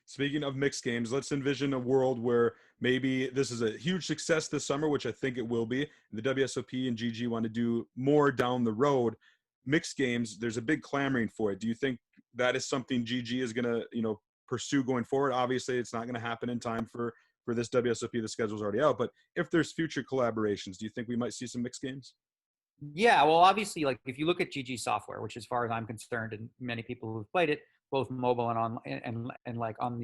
Speaking of mixed games, let's envision a world where maybe this is a huge success this summer, which I think it will be. The WSOP and GG want to do more down the road. Mixed games, there's a big clamoring for it. Do you think that is something GG is going to, pursue going forward? Obviously, it's not going to happen in time for this WSOP. The schedule's already out. But if there's future collaborations, do you think we might see some mixed games? Yeah, well, obviously, like if you look at GG software, which as far as I'm concerned, and many people who've played it, both mobile and on and like on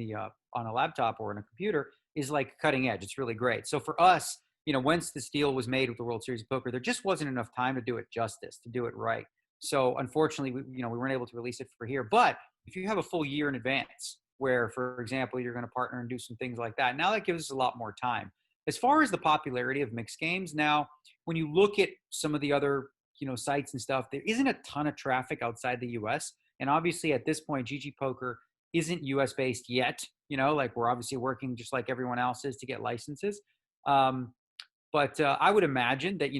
a laptop or in a computer, is like cutting edge. It's really great. So for us, once this deal was made with the World Series of Poker, there just wasn't enough time to do it justice, to do it right. So unfortunately, we weren't able to release it for here. But if you have a full year in advance, where, for example, you're going to partner and do some things like that, now that gives us a lot more time. As far as the popularity of mixed games, now, when you look at some of the other, sites and stuff, there isn't a ton of traffic outside the US. And obviously at this point, GGpoker isn't US based yet, like we're obviously working just like everyone else is to get licenses. But I would imagine that,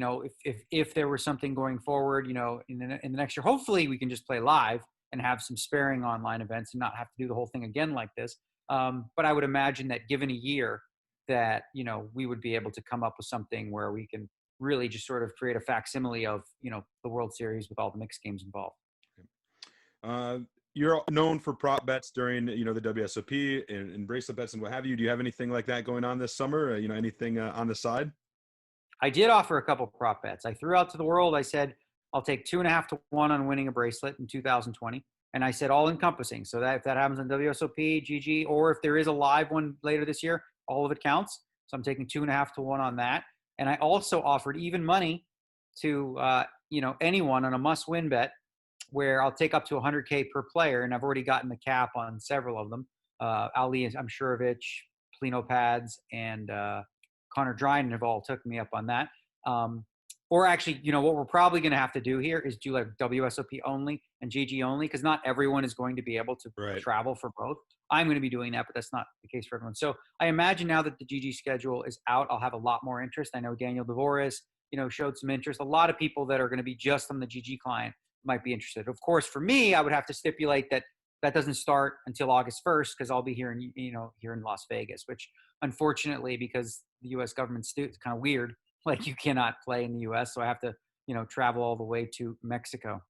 if there was something going forward, in the next year, hopefully we can just play live and have some sparing online events and not have to do the whole thing again like this. But I would imagine that given a year that, we would be able to come up with something where we can really just sort of create a facsimile of, the World Series with all the mixed games involved. You're known for prop bets during, the WSOP and bracelet bets and what have you. Do you have anything like that going on this summer? Anything on the side? I did offer a couple prop bets. I threw out to the world. I said, I'll take 2.5 to 1 on winning a bracelet in 2020. And I said all encompassing. So that if that happens on WSOP, GG, or if there is a live one later this year, all of it counts. So I'm taking 2.5 to 1 on that. And I also offered even money to, anyone on a must-win bet where I'll take up to 100K per player, and I've already gotten the cap on several of them. Ali Amshurovich, Plino Pads, and Connor Dryden have all took me up on that. Or actually, what we're probably going to have to do here is do like WSOP only and GG only, because not everyone is going to be able to travel for both. I'm going to be doing that, but that's not the case for everyone. So I imagine now that the GG schedule is out, I'll have a lot more interest. I know Daniel Devoris, showed some interest. A lot of people that are going to be just on the GG client might be interested. Of course, for me, I would have to stipulate that doesn't start until August 1st, because I'll be here in Las Vegas, which unfortunately, because the U.S. government's it's kind of weird. Like you cannot play in the U.S., so I have to, travel all the way to Mexico.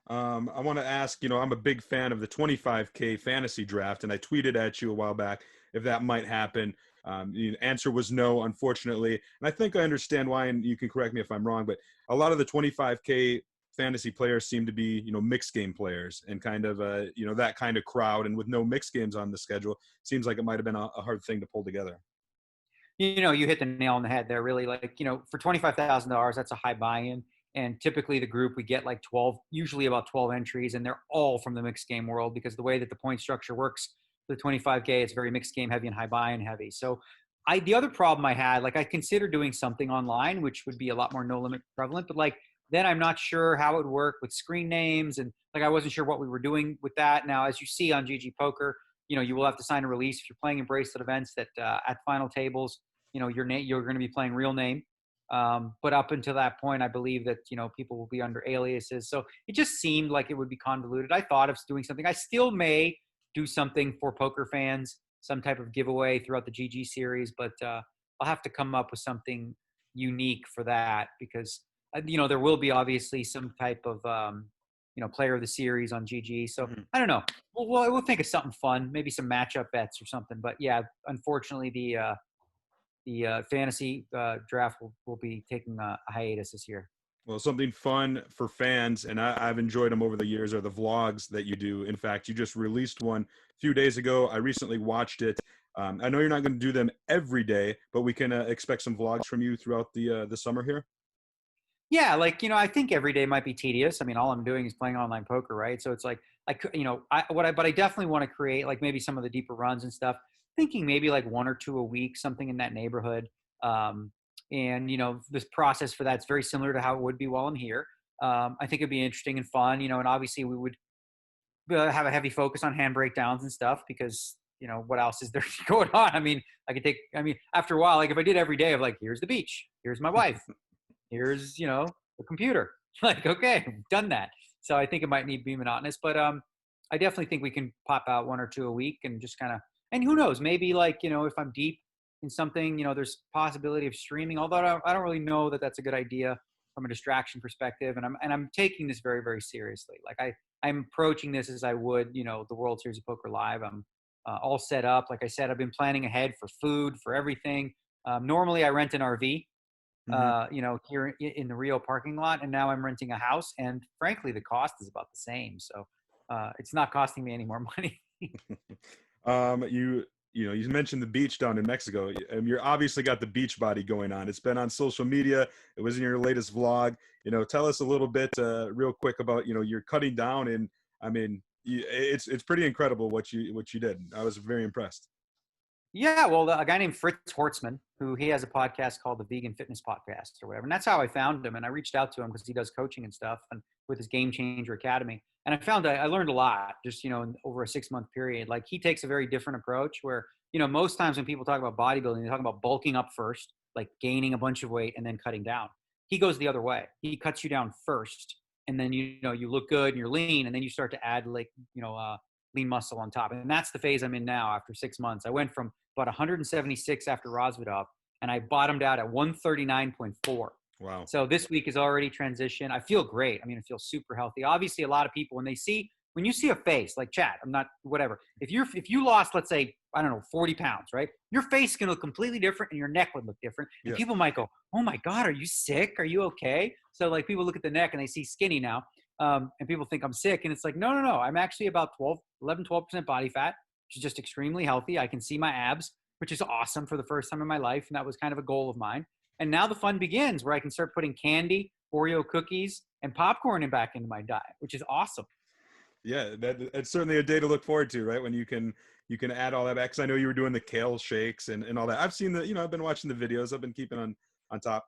I want to ask, I'm a big fan of the 25K fantasy draft, and I tweeted at you a while back if that might happen. The answer was no, unfortunately. And I think I understand why, and you can correct me if I'm wrong, but a lot of the 25K fantasy players seem to be, mixed game players and kind of, that kind of crowd. And with no mixed games on the schedule, seems like it might have been a hard thing to pull together. You hit the nail on the head there, really. Like, for $25,000, that's a high buy-in. And typically the group, we get like 12, usually about 12 entries, and they're all from the mixed game world, because the way that the point structure works for the 25K, it's very mixed game heavy and high buy-in heavy. So the other problem I had, like I considered doing something online, which would be a lot more no limit prevalent, but like, then I'm not sure how it would work with screen names. And like, I wasn't sure what we were doing with that. Now, as you see on GGpoker, you will have to sign a release if you're playing in bracelet events that at final tables, you're going to be playing real name. But up until that point, I believe that, people will be under aliases. So it just seemed like it would be convoluted. I thought of doing something. I still may do something for poker fans, some type of giveaway throughout the GG series, but I'll have to come up with something unique for that, because, there will be obviously some type of, player of the series on GG. So I don't know. We'll think of something fun, maybe some matchup bets or something. But yeah, unfortunately, the fantasy draft will be taking a hiatus this year. Well, something fun for fans, and I've enjoyed them over the years, are the vlogs that you do. In fact, you just released one a few days ago. I recently watched it. I know you're not going to do them every day, but we can expect some vlogs from you throughout the summer here. Yeah, like, I think every day might be tedious. I mean, all I'm doing is playing online poker, right? So it's like, but I definitely want to create like maybe some of the deeper runs and stuff. Thinking maybe like 1 or 2 a week, something in that neighborhood. And this process for that's very similar to how it would be while I'm here. I think it'd be interesting and fun, and obviously we would have a heavy focus on hand breakdowns and stuff, because, what else is there going on? I mean, after a while, like if I did every day of like, here's the beach, here's my wife, here's, the computer, like, okay, I've done that. So I think it might need to be monotonous, but I definitely think we can pop out 1 or 2 a week and just kind of, and who knows, maybe like, if I'm deep in something, there's possibility of streaming, although I don't really know that that's a good idea from a distraction perspective. And I'm taking this very, very seriously. Like I'm approaching this as I would, the World Series of Poker Live. I'm all set up. Like I said, I've been planning ahead for food, for everything. Normally I rent an RV, here in the Rio parking lot, and now I'm renting a house. And frankly, the cost is about the same. So it's not costing me any more money. You mentioned the beach down in Mexico. You're obviously got the beach body going on. It's been on social media. It was in your latest vlog. Tell us a little bit real quick about, you're cutting down, and I mean, it's pretty incredible what you did. I was very impressed. Yeah, well, a guy named Fritz Hortzman, who he has a podcast called the Vegan Fitness Podcast or whatever. And that's how I found him. And I reached out to him because he does coaching and stuff, and with his Game Changer Academy. And I found I learned a lot just, over a 6-month period. Like he takes a very different approach where, most times when people talk about bodybuilding, they talk about bulking up first, like gaining a bunch of weight and then cutting down. He goes the other way. He cuts you down first, and then, you look good and you're lean, and then you start to add like, lean muscle on top. And that's the phase I'm in now after 6 months. I went from about 176 after Rosvidov, and I bottomed out at 139.4. Wow. So this week is already transition. I feel great. I mean, I feel super healthy. Obviously, a lot of people, when you see a face like Chad, I'm not, whatever. If you lost, let's say, I don't know, 40 pounds, right? Your face can look completely different and your neck would look different. And people might go, oh my God, are you sick? Are you okay? So like people look at the neck and they see skinny now. And people think I'm sick. And it's like, no. I'm actually about 12% body fat, which is just extremely healthy. I can see my abs, which is awesome for the first time in my life. And that was kind of a goal of mine. And now the fun begins where I can start putting candy, Oreo cookies, and popcorning back into my diet, which is awesome. Yeah, that's certainly a day to look forward to, right? When you can add all that back. Because I know you were doing the kale shakes and all that. I've seen I've been watching the videos. I've been keeping on top.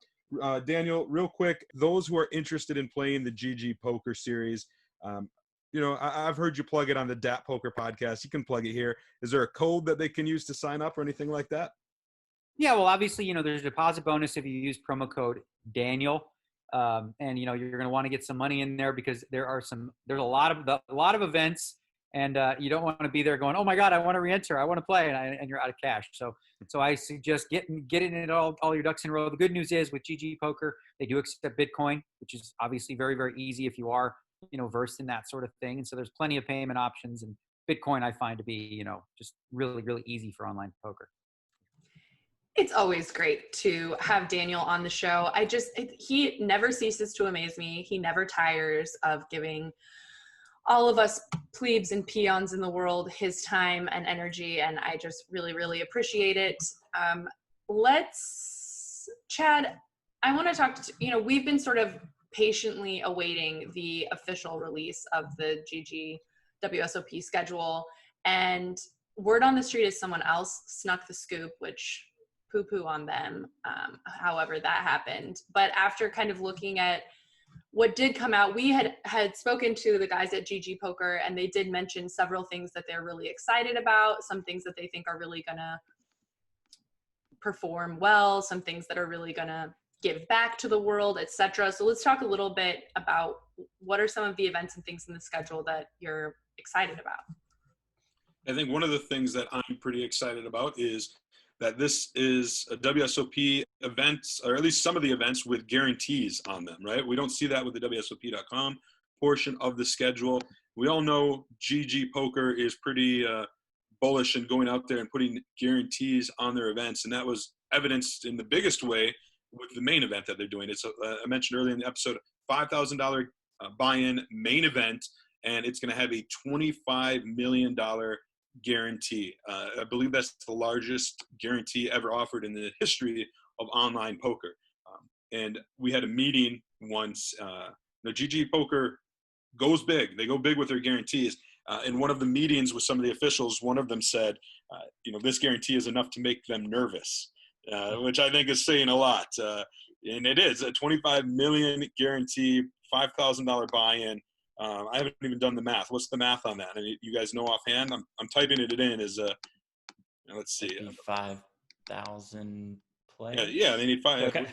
Daniel, real quick, those who are interested in playing the GGpoker series, I've heard you plug it on the Dat Poker podcast. You can plug it here. Is there a code that they can use to sign up or anything like that? Yeah, well, obviously, there's a deposit bonus if you use promo code Daniel. And you're going to want to get some money in there because there's a lot of events, and you don't want to be there going, oh my God, I want to re-enter, I want to play, and you're out of cash. So I suggest getting it all your ducks in a row. The good news is with GGpoker, they do accept Bitcoin, which is obviously very, very easy if you are, versed in that sort of thing. And so there's plenty of payment options, and Bitcoin I find to be, just really, really easy for online poker. It's always great to have Daniel on the show. He never ceases to amaze me. He never tires of giving all of us plebes and peons in the world his time and energy, and I just really, really appreciate it. Chad, I want to talk to, we've been sort of patiently awaiting the official release of the WSOP schedule, and word on the street is someone else snuck the scoop, which poo-poo on them, however that happened. But after kind of looking at what did come out, we had spoken to the guys at GGpoker, and they did mention several things that they're really excited about, some things that they think are really gonna perform well, some things that are really gonna give back to the world, etc. So let's talk a little bit about what are some of the events and things in the schedule that you're excited about. I think one of the things that I'm pretty excited about is that this is a WSOP event, or at least some of the events with guarantees on them, right? We don't see that with the WSOP.com portion of the schedule. We all know GGpoker is pretty bullish in going out there and putting guarantees on their events, and that was evidenced in the biggest way with the main event that they're doing. It's I mentioned earlier in the episode, $5,000 buy-in main event, and it's going to have a $25 million guarantee. I believe that's the largest guarantee ever offered in the history of online poker. And we had a meeting once. GGpoker goes big. They go big with their guarantees. In one of the meetings with some of the officials, one of them said, this guarantee is enough to make them nervous, which I think is saying a lot. And it is a $25 million guarantee, $5,000 buy-in. I haven't even done the math. What's the math on that? I mean, you guys know offhand? I'm typing it in as let's see. 5,000 players. Yeah, they need 5. Okay.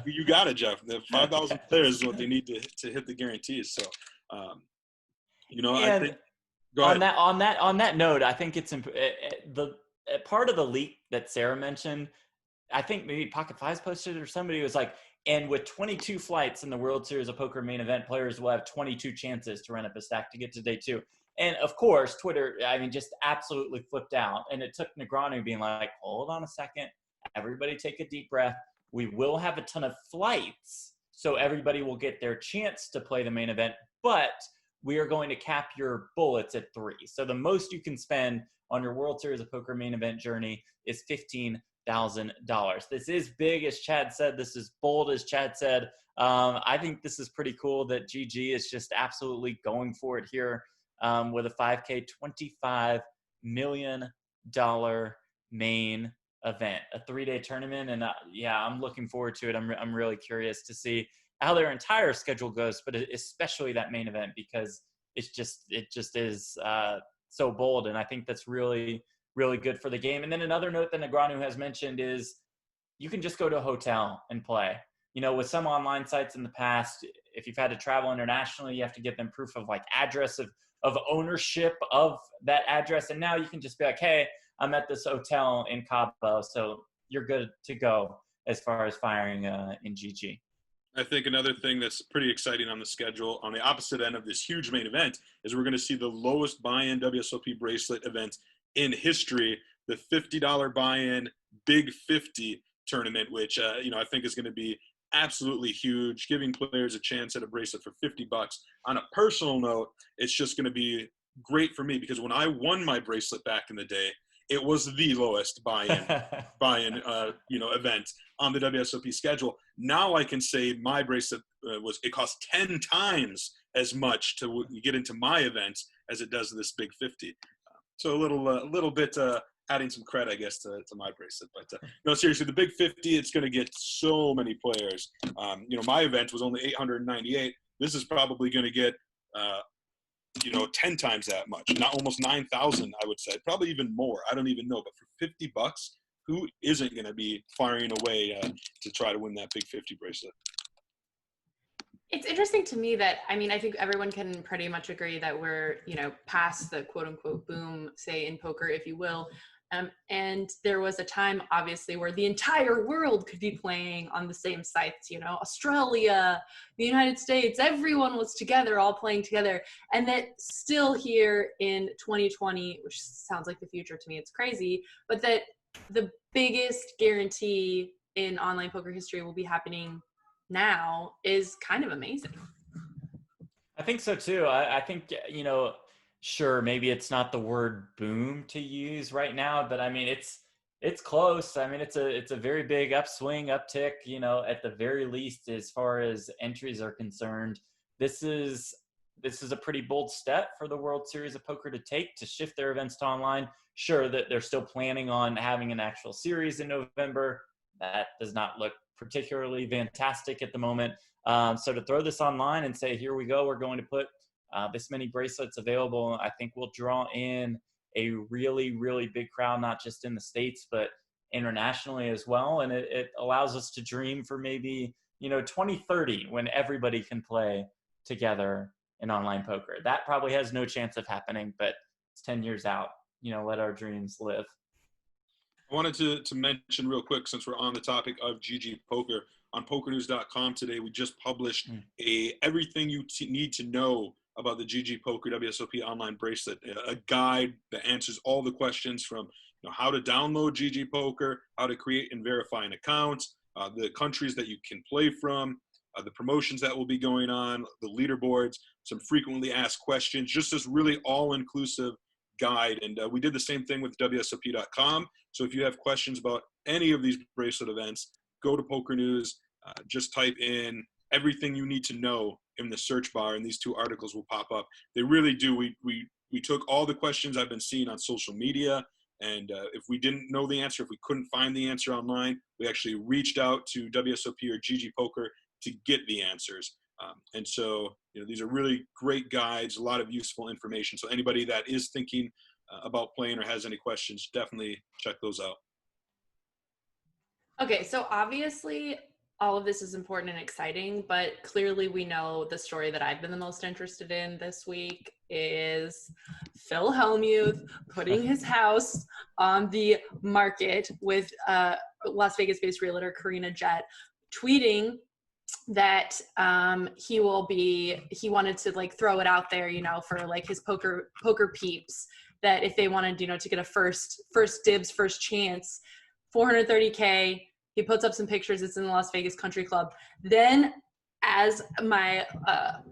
You got it, Jeff. The 5,000 players is what they need to hit the guarantees. So, I think. Go ahead. On that note, I think it's the part of the leak that Sarah mentioned. I think maybe Pocket Fives posted it, or somebody was like, and with 22 flights in the World Series of Poker main event, players will have 22 chances to run up a stack to get to day 2. And of course, Twitter, just absolutely flipped out. And it took Negreanu being like, hold on a second, everybody take a deep breath. We will have a ton of flights, so everybody will get their chance to play the main event, but we are going to cap your bullets at 3. So the most you can spend on your World Series of Poker main event journey is $15,000. This is big, as Chad said. This is bold, as Chad said. I think this is pretty cool that GG is just absolutely going for it here with a 5K $25 million main event, a 3-day tournament. And I'm looking forward to it. I'm really curious to see how their entire schedule goes, but especially that main event, because it just is so bold. And I think that's really, really good for the game. And then another note that Negreanu has mentioned is you can just go to a hotel and play. With some online sites in the past, if you've had to travel internationally, you have to give them proof of address of ownership of that address. And now you can just be like, hey, I'm at this hotel in Cabo, so you're good to go as far as firing in GG. I think another thing that's pretty exciting on the schedule, on the opposite end of this huge main event, is we're going to see the lowest buy-in WSOP bracelet event in history, the $50 buy-in Big 50 tournament, which I think is going to be absolutely huge, giving players a chance at a bracelet for $50. On a personal note, it's just going to be great for me, because when I won my bracelet back in the day, it was the lowest buy-in event on the WSOP schedule. Now I can say my bracelet it cost 10 times as much to get into my event as it does this big 50. So a little bit adding some credit, I guess, to my bracelet. But no, seriously, the big 50, it's going to get so many players. My event was only 898. This is probably going to get 10 times that much, not almost 9,000, I would say, probably even more. I don't even know, but for $50, who isn't going to be firing away to try to win that big 50 bracelet? It's interesting to me that, I mean, I think everyone can pretty much agree that we're, past the quote unquote boom, say in poker, if you will. And there was a time, obviously, where the entire world could be playing on the same sites, Australia, the United States, everyone was together, all playing together. And that still here in 2020, which sounds like the future to me, it's crazy, but that the biggest guarantee in online poker history will be happening now is kind of amazing. I think so too. I think, sure, maybe it's not the word boom to use right now, but I mean, it's close. I mean, it's a very big upswing, uptick, at the very least, as far as entries are concerned. This is a pretty bold step for the World Series of Poker to take, to shift their events to online. Sure, that they're still planning on having an actual series in November. That does not look particularly fantastic at the moment. So to throw this online and say, here we go, we're going to put this many bracelets available, I think will draw in a really, really big crowd, not just in the States, but internationally as well. And it allows us to dream for maybe, 2030, when everybody can play together in online poker. That probably has no chance of happening, but it's 10 years out. Let our dreams live. I wanted to mention real quick, since we're on the topic of GGpoker, on PokerNews.com today, we just published everything you need to know about the GGpoker WSOP online bracelet, a guide that answers all the questions from how to download GGpoker, how to create and verify an account, the countries that you can play from, the promotions that will be going on, the leaderboards, some frequently asked questions, just this really all-inclusive guide. And we did the same thing with WSOP.com. So if you have questions about any of these bracelet events, go to PokerNews, just type in everything you need to know in the search bar, and these two articles will pop up. They really do. We took all the questions I've been seeing on social media, and if we didn't know the answer, if we couldn't find the answer online, we actually reached out to WSOP or GGpoker to get the answers. And so, these are really great guides, a lot of useful information. So anybody that is thinking about playing or has any questions, definitely check those out. Okay, so obviously all of this is important and exciting, but clearly we know the story that I've been the most interested in this week is Phil Hellmuth putting his house on the market with Las Vegas-based realtor Karina Jett, tweeting that he wanted to throw it out there, for his poker peeps, that if they wanted, to get a first dibs, first chance, $430K. He puts up some pictures. It's in the Las Vegas Country Club. Then, as my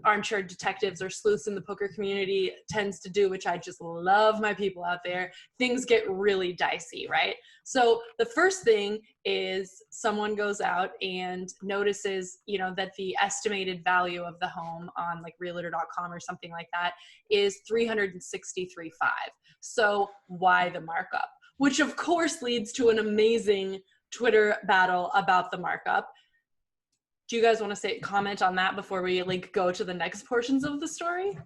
armchair detectives or sleuths in the poker community tends to do, which I just love my people out there, things get really dicey, right? So the first thing is someone goes out and notices, that the estimated value of the home on realtor.com or something like that is $363,500. So why the markup? Which of course leads to an amazing Twitter battle about the markup. Do you guys want to comment on that before we go to the next portions of the story?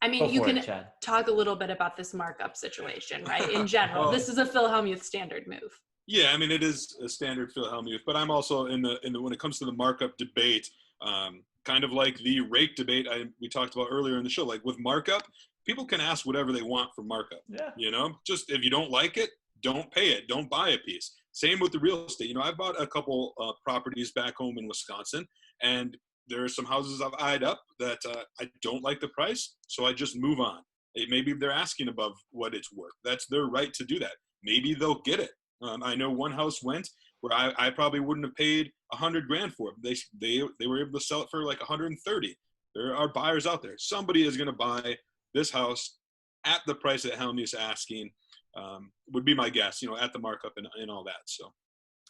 I mean, you can talk a little bit about this markup situation, right? In general, well, this is a Phil Hellmuth standard move. Yeah, I mean, it is a standard Phil Hellmuth, but I'm also in the when it comes to the markup debate, kind of like the rake debate we talked about earlier in the show. With markup, people can ask whatever they want for markup. Yeah. Just if you don't like it, don't pay it. Don't buy a piece. Same with the real estate. I bought a couple properties back home in Wisconsin, and there are some houses I've eyed up that I don't like the price, so I just move on. Maybe they're asking above what it's worth. That's their right to do that. Maybe they'll get it. I know one house went where I probably wouldn't have paid $100,000 for it. They were able to sell it for $130,000. There are buyers out there. Somebody is going to buy this house at the price that Hellmuth's asking. would be my guess, at the markup and all that. So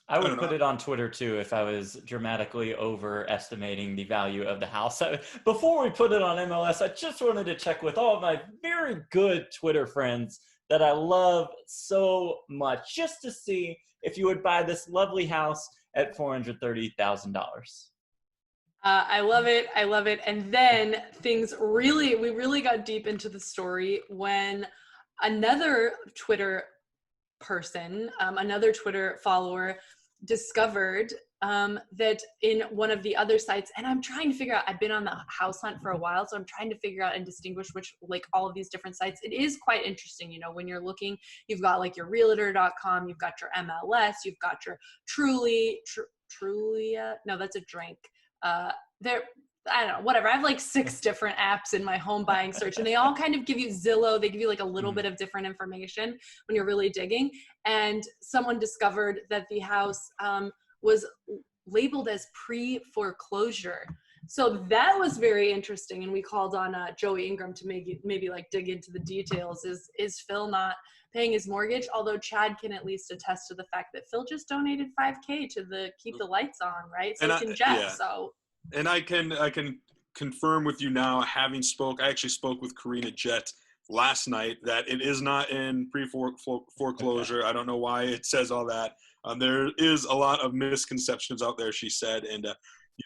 I would put it on Twitter too if I was dramatically overestimating the value of the house. Before we put it on MLS, I just wanted to check with all of my very good Twitter friends that I love so much, just to see if you would buy this lovely house at $430,000. I love it. I love it. And then we really got deep into the story when another Twitter person, another Twitter follower, discovered that in one of the other sites, and I'm trying to figure out, I've been on the house hunt for a while, so I'm trying to figure out and distinguish which, like, all of these different sites. It is quite interesting, when you're looking, you've got like your realtor.com, you've got your MLS, you've got your Trulia, no, that's a drink. I don't know, whatever. I have like 6 different apps in my home buying search, and they all kind of give you Zillow. They give you like a little bit of different information when you're really digging. And someone discovered that the house was labeled as pre-foreclosure. So that was very interesting. And we called on Joey Ingram to maybe like dig into the details. Is Phil not paying his mortgage? Although Chad can at least attest to the fact that Phil just donated $5,000 to keep the lights on, right? So can Jeff. Yeah. So. And I can confirm with you now, I actually spoke with Karina Jett last night, that it is not in pre-foreclosure. Okay. I don't know why it says all that. There is a lot of misconceptions out there, she said, and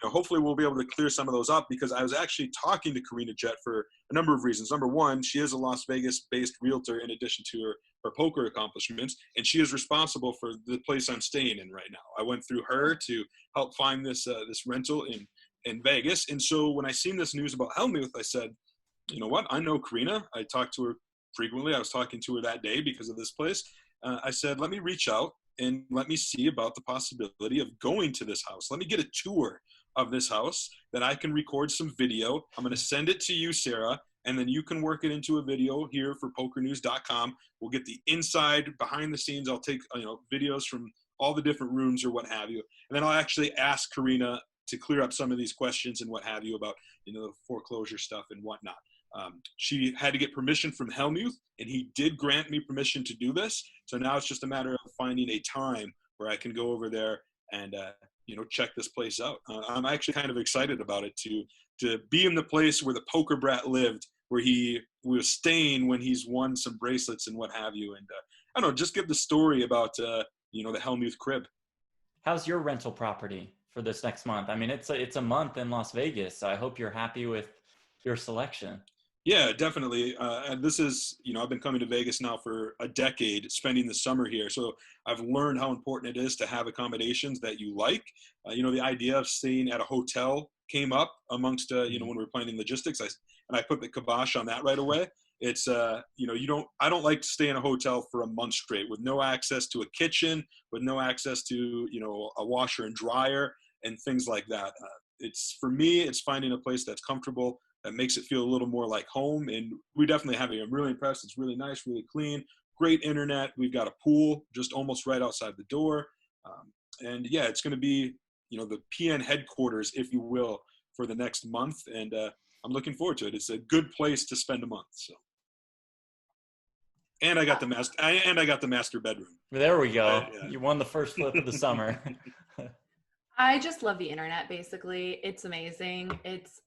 hopefully we'll be able to clear some of those up, because I was actually talking to Karina Jett for a number of reasons. Number one, she is a Las Vegas-based realtor in addition to her poker accomplishments, and she is responsible for the place I'm staying in right now. I went through her to help find this rental in Vegas. And so when I seen this news about Hellmuth, I said, you know what? I know Karina. I talk to her frequently. I was talking to her that day because of this place. I said, let me reach out and let me see about the possibility of going to this house. Let me get a tour of this house that I can record some video. I'm going to send it to you, Sarah, and then you can work it into a video here for PokerNews.com. We'll get the inside, behind the scenes. I'll take videos from all the different rooms or what have you. And then I'll actually ask Karina to clear up some of these questions and what have you about, the foreclosure stuff and whatnot. She had to get permission from Hellmuth, and he did grant me permission to do this. So now it's just a matter of finding a time where I can go over there and, check this place out. I'm actually kind of excited about it to be in the place where the poker brat lived, where he was staying when he's won some bracelets and what have you. And I don't know, just give the story about, the Hellmuth crib. How's your rental property for this next month? I mean, it's a month in Las Vegas, so I hope you're happy with your selection. Yeah, definitely. And this is, I've been coming to Vegas now for a decade, spending the summer here. So I've learned how important it is to have accommodations that you like. The idea of staying at a hotel came up amongst, when we were planning logistics. I put the kibosh on that right away. It's, I don't like to stay in a hotel for a month straight with no access to a kitchen, with no access to, a washer and dryer and things like that. For me, it's finding a place that's comfortable, that makes it feel a little more like home. And we definitely have it. I'm really impressed. It's really nice, really clean, great internet. We've got a pool just almost right outside the door. And yeah, it's going to be, the PN headquarters, if you will, for the next month. And I'm looking forward to it. It's a good place to spend a month. So. And I got the master bedroom. There we go. Yeah. You won the first flip of the summer. I just love the internet, basically. It's amazing. It's,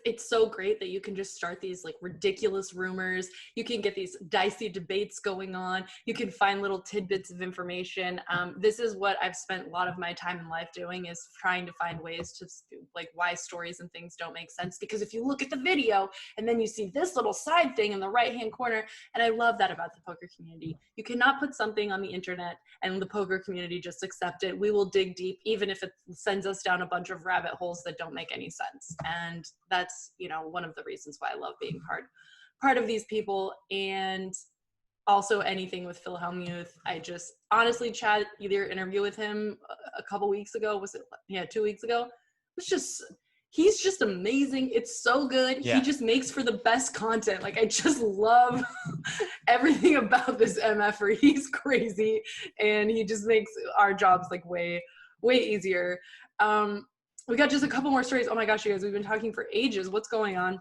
it's so great that you can just start these like ridiculous rumors. You can get these dicey debates going on. You can find little tidbits of information. This is what I've spent a lot of my time in life doing, is trying to find ways to like why stories and things don't make sense. Because if you look at the video and then you see this little side thing in the right-hand corner, and I love that about the poker community. You cannot put something on the internet and the poker community just accept it. We will dig deep, even if it sends us down a bunch of rabbit holes that don't make any sense. And that's, one of the reasons why I love being part of these people. And also anything with Phil Hellmuth. I just, honestly, Chad, your interview with him a couple weeks ago, 2 weeks ago, he's just amazing. It's so good. Yeah. He just makes for the best content. Like, I just love everything about this MFer. He's crazy, and he just makes our jobs like way, way easier. We got just a couple more stories. Oh my gosh, you guys, we've been talking for ages. What's going on?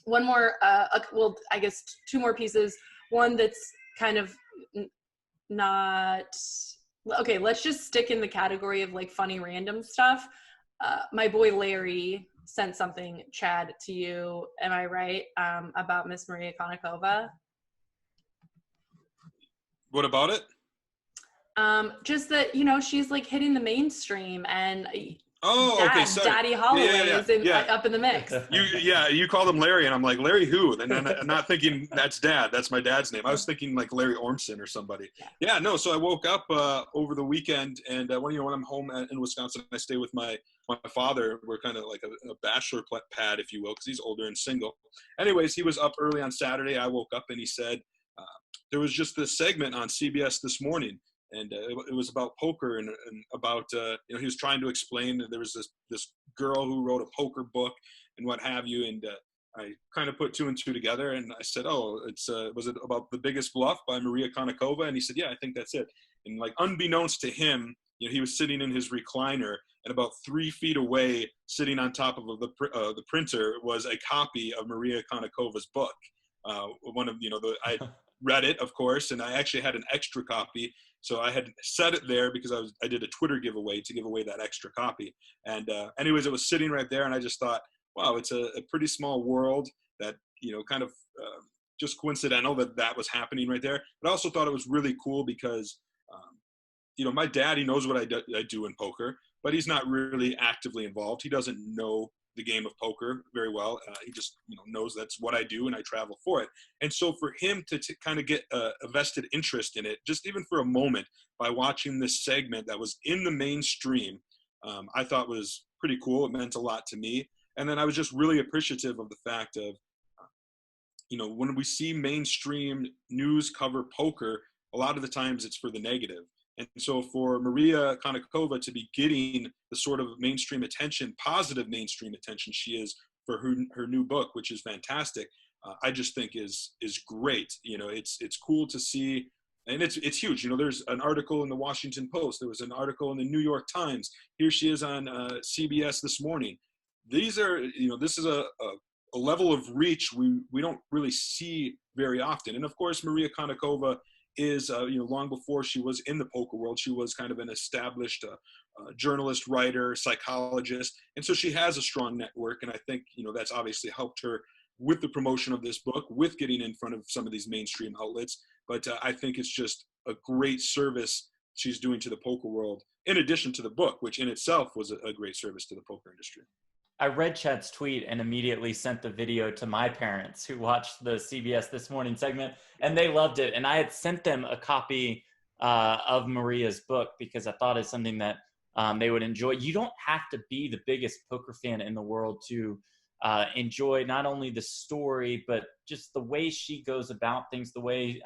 One more, I guess 2 more pieces. One that's kind of not okay. Let's just stick in the category of like funny random stuff. My boy Larry sent something, Chad, to you. Am I right? About Miss Maria Konnikova. What about it? Just that, she's like hitting the mainstream, and okay, sorry. Daddy Holloway is up in the mix. You called him Larry, and I'm like, Larry who? And then I'm not thinking that's Dad. That's my dad's name. I was thinking like Larry Ormson or somebody. Yeah, no. So I woke up over the weekend, and when I'm home in Wisconsin, I stay with my father. We're kind of like a bachelor pad, if you will, because he's older and single. Anyways, he was up early on Saturday. I woke up, and he said there was just this segment on CBS this morning. And it was about poker and about, he was trying to explain that there was this girl who wrote a poker book and what have you. And I kind of put two and two together, and I said, was it about The Biggest Bluff by Maria Konnikova? And he said, yeah, I think that's it. And like unbeknownst to him, he was sitting in his recliner, and about 3 feet away, sitting on top of the printer, was a copy of Maria Konnikova's book. I read it, of course, and I actually had an extra copy. So I had set it there because I did a Twitter giveaway to give away that extra copy. And anyways, it was sitting right there, and I just thought, wow, it's a pretty small world that, kind of just coincidental that was happening right there. But I also thought it was really cool because, my dad, he knows what I do in poker, but he's not really actively involved. He doesn't know the game of poker very well. He just knows that's what I do, and I travel for it. And so for him to kind of get a vested interest in it, just even for a moment, by watching this segment that was in the mainstream, I thought was pretty cool. It meant a lot to me. And then I was just really appreciative of the fact of, when we see mainstream news cover poker, a lot of the times it's for the negative. And so for Maria Konnikova to be getting the sort of mainstream attention, positive mainstream attention she is for her new book, which is fantastic, I just think is great. It's cool to see, and it's huge. There's an article in the Washington Post. There was an article in the New York Times. Here she is on CBS this morning. These are, this is a level of reach we don't really see very often. And of course, Maria Konnikova is, long before she was in the poker world, she was kind of an established journalist, writer, psychologist. And so she has a strong network. And I think, that's obviously helped her with the promotion of this book, with getting in front of some of these mainstream outlets. But I think it's just a great service she's doing to the poker world, in addition to the book, which in itself was a great service to the poker industry. I read Chad's tweet and immediately sent the video to my parents, who watched the CBS This Morning segment, and they loved it. And I had sent them a copy of Maria's book because I thought it's something that they would enjoy. You don't have to be the biggest poker fan in the world to enjoy not only the story, but just the way she goes about things, the way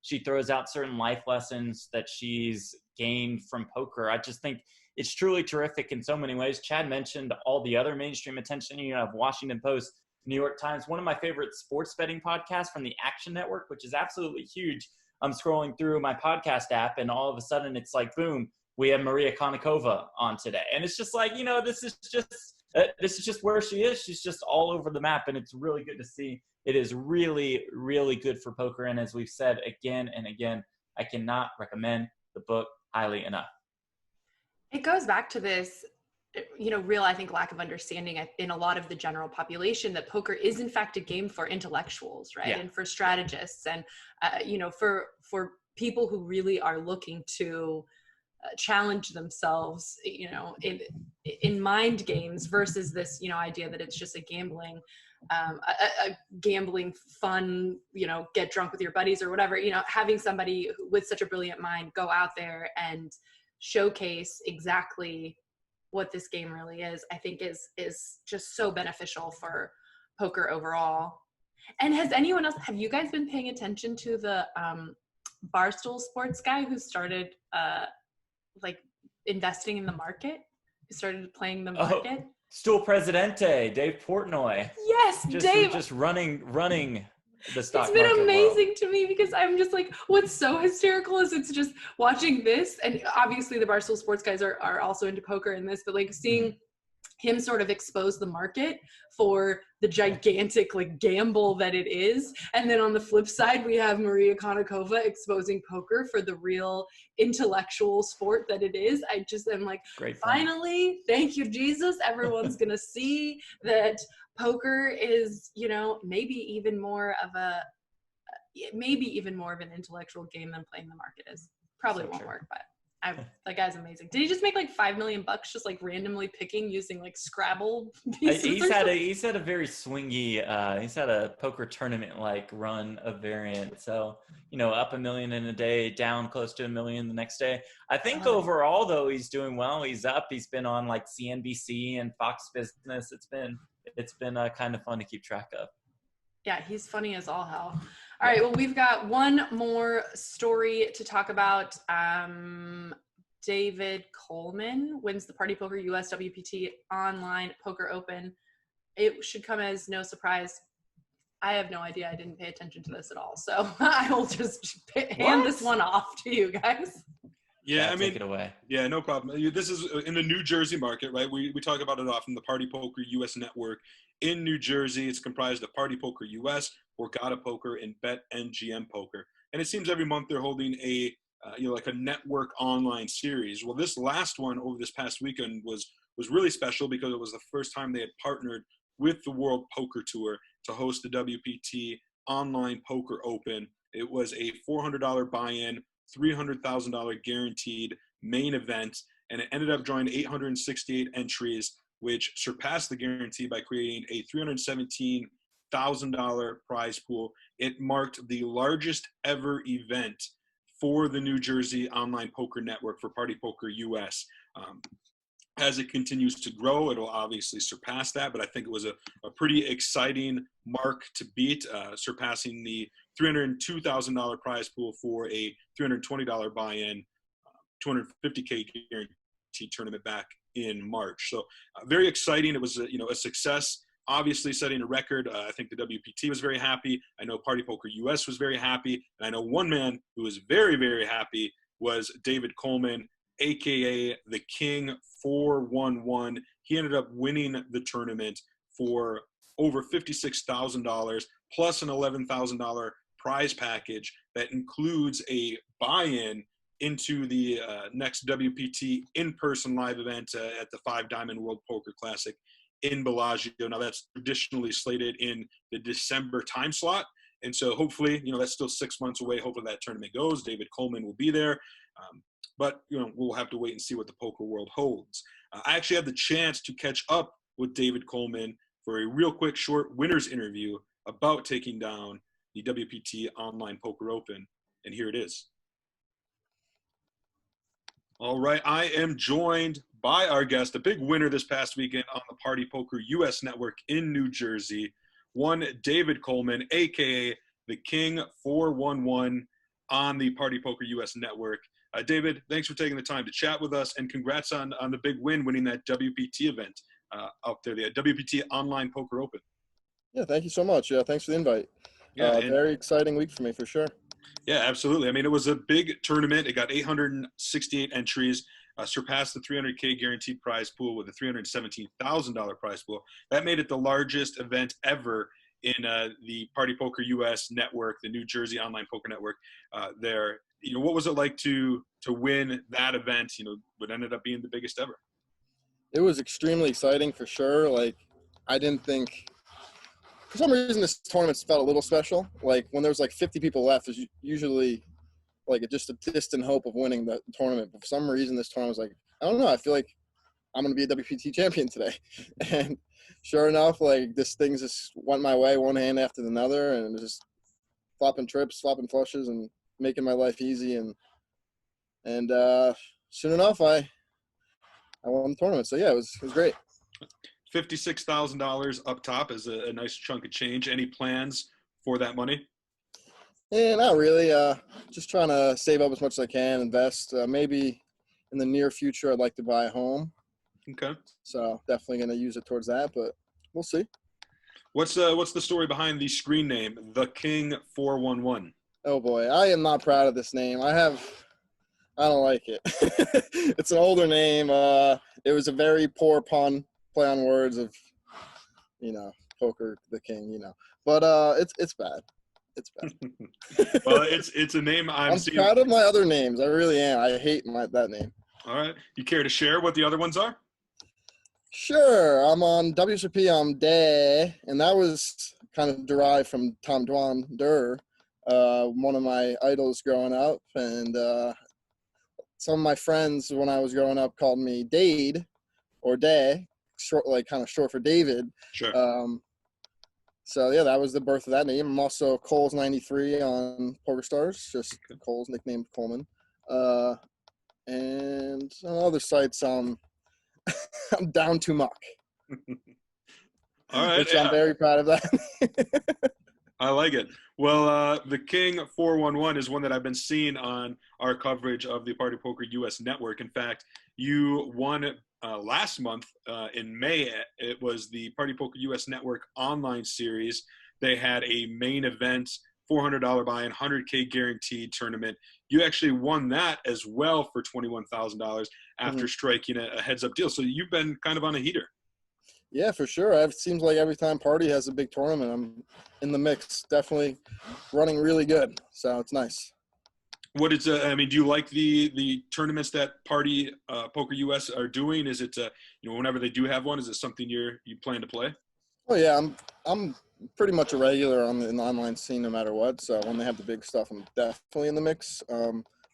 she throws out certain life lessons that she's gained from poker. I just think it's truly terrific in so many ways. Chad mentioned all the other mainstream attention. You have Washington Post, New York Times, one of my favorite sports betting podcasts from the Action Network, which is absolutely huge. I'm scrolling through my podcast app, and all of a sudden it's like, boom, we have Maria Konnikova on today. And it's just like, this is just where she is. She's just all over the map, and it's really good to see. It is really, really good for poker. And as we've said again and again, I cannot recommend the book highly enough. It goes back to this, real, I think, lack of understanding in a lot of the general population that poker is in fact a game for intellectuals, right? Yeah. And for strategists and, for people who really are looking to challenge themselves, in mind games versus this, idea that it's just a gambling fun, get drunk with your buddies or whatever, having somebody with such a brilliant mind go out there and showcase exactly what this game really is, I think is just so beneficial for poker overall. And have you guys been paying attention to the Barstool Sports guy who started investing in the market, who started playing the market? Stool Presidente, Dave Portnoy. Yes, Dave. Just running the stock market. It's been amazing world. to me because I'm just like, what's so hysterical is it's just watching this, and obviously the Barstool Sports guys are also into poker in this, but like seeing him sort of expose the market for the gigantic like gamble that it is. And then on the flip side, we have Maria Konnikova exposing poker for the real intellectual sport that it is. I just am like, Great point. finally, thank you, Jesus. Everyone's going to see that poker is, you know, maybe even more of an intellectual game than playing the market is. Probably won't work, but that guy's amazing. Did he just make like $5 million just like randomly picking using like Scrabble pieces? He's had a very swingy. He's had a poker tournament like run of variant. So you know, up $1 million in a day, down close to $1 million the next day. I think overall though he's doing well. He's up. He's been on like CNBC and Fox Business. It's been kind of fun to keep track of. Yeah, he's funny as all hell. All right, well, we've got one more story to talk about. David Coleman wins the Party Poker US WPT Online Poker Open. It should come as no surprise. I have no idea. I didn't pay attention to this at all. So I will just hand this one off to you guys. Yeah, I mean, take it away. Yeah, no problem. This is in the New Jersey market, right? We talk about it often, the Party Poker US network in New Jersey. It's comprised of Party Poker US, Borgata Poker, and BetMGM Poker. And it seems every month they're holding a like a network online series. Well, this last one over this past weekend was really special because it was the first time they had partnered with the World Poker Tour to host the WPT Online Poker Open. It was a $400 buy-in, $300,000 guaranteed main event, and it ended up drawing 868 entries, which surpassed the guarantee by creating a $317,000 prize pool. It marked the largest ever event for the New Jersey Online Poker Network for Party Poker US. As it continues to grow, it'll obviously surpass that, but I think it was a pretty exciting mark to beat, surpassing the $302,000 prize pool for a $320 buy-in, $250K guarantee tournament back in March. So very exciting. It was a success. Obviously setting a record. I think the WPT was very happy. I know Party Poker US was very happy. And I know one man who was very, very happy was David Coleman, AKA the King 411. He ended up winning the tournament for over $56,000 plus an $11,000 prize package that includes a buy-in into the next WPT in-person live event at the 5 Diamond World Poker Classic in Bellagio. Now that's traditionally slated in the December time slot. And so hopefully, that's still 6 months away. Hopefully that tournament goes. David Coleman will be there. But we'll have to wait and see what the poker world holds. I actually had the chance to catch up with David Coleman for a real quick short winner's interview about taking down the WPT Online Poker Open. And here it is. All right, I am joined by our guest, a big winner this past weekend on the Party Poker US Network in New Jersey, one David Coleman, a.k.a. the King 411 on the Party Poker US Network. David, thanks for taking the time to chat with us, and congrats on the big win, winning that WPT event out there, the WPT Online Poker Open. Yeah, thank you so much. Yeah, thanks for the invite. Yeah, very exciting week for me, for sure. Yeah, absolutely. I mean, it was a big tournament. It got 868 entries, surpassed the $300K guaranteed prize pool with a $317,000 prize pool. That made it the largest event ever in the Party Poker US network, the New Jersey Online Poker Network there. What was it like to win that event, what ended up being the biggest ever? It was extremely exciting for sure. Like, I didn't think – for some reason this tournament felt a little special. Like, when there's like 50 people left, there's usually like just a distant hope of winning the tournament. But for some reason this tournament was like, I don't know, I feel like I'm going to be a WPT champion today. And sure enough, like, this thing just went my way one hand after another, and just flopping trips, flopping flushes, and making my life easy. And soon enough, I won the tournament. So yeah, it was great. $56,000 up top is a nice chunk of change. Any plans for that money? Yeah, not really. Just trying to save up as much as I can, invest. Maybe in the near future, I'd like to buy a home. Okay. So definitely going to use it towards that, but we'll see. What's the story behind the screen name, The King 411? Oh boy, I am not proud of this name. I don't like it. It's an older name. It was a very poor pun. play on words of, poker the king, but it's bad. It's bad. Well, it's a name I'm proud of my other names. I really am. I hate that name. All right. You care to share what the other ones are? Sure. I'm on WSOP Day, and that was kind of derived from Tom Dwan Durr, one of my idols growing up. And some of my friends when I was growing up called me Dade or Day, kind of short for David. Sure. So, yeah, that was the birth of that name. I'm also Coles93 on PokerStars, just Coles, nicknamed Coleman. And on other sites, I'm Down to Muck. All right. Which I'm very proud of that. I like it. Well, the King 411 is one that I've been seeing on our coverage of the Party Poker US network. In fact, you won last month in May. It was the Party Poker US network online series. They had a main event, $400 buy-in, 100K guaranteed tournament. You actually won that as well for $21,000 after striking a heads-up deal. So you've been kind of on a heater. Yeah, for sure. It seems like every time Party has a big tournament, I'm in the mix. Definitely running really good. So it's nice. What is do you like the tournaments that Party Poker US are doing? Is it whenever they do have one, is it something you plan to play? Oh yeah, I'm pretty much a regular in the online scene no matter what. So when they have the big stuff, I'm definitely in the mix.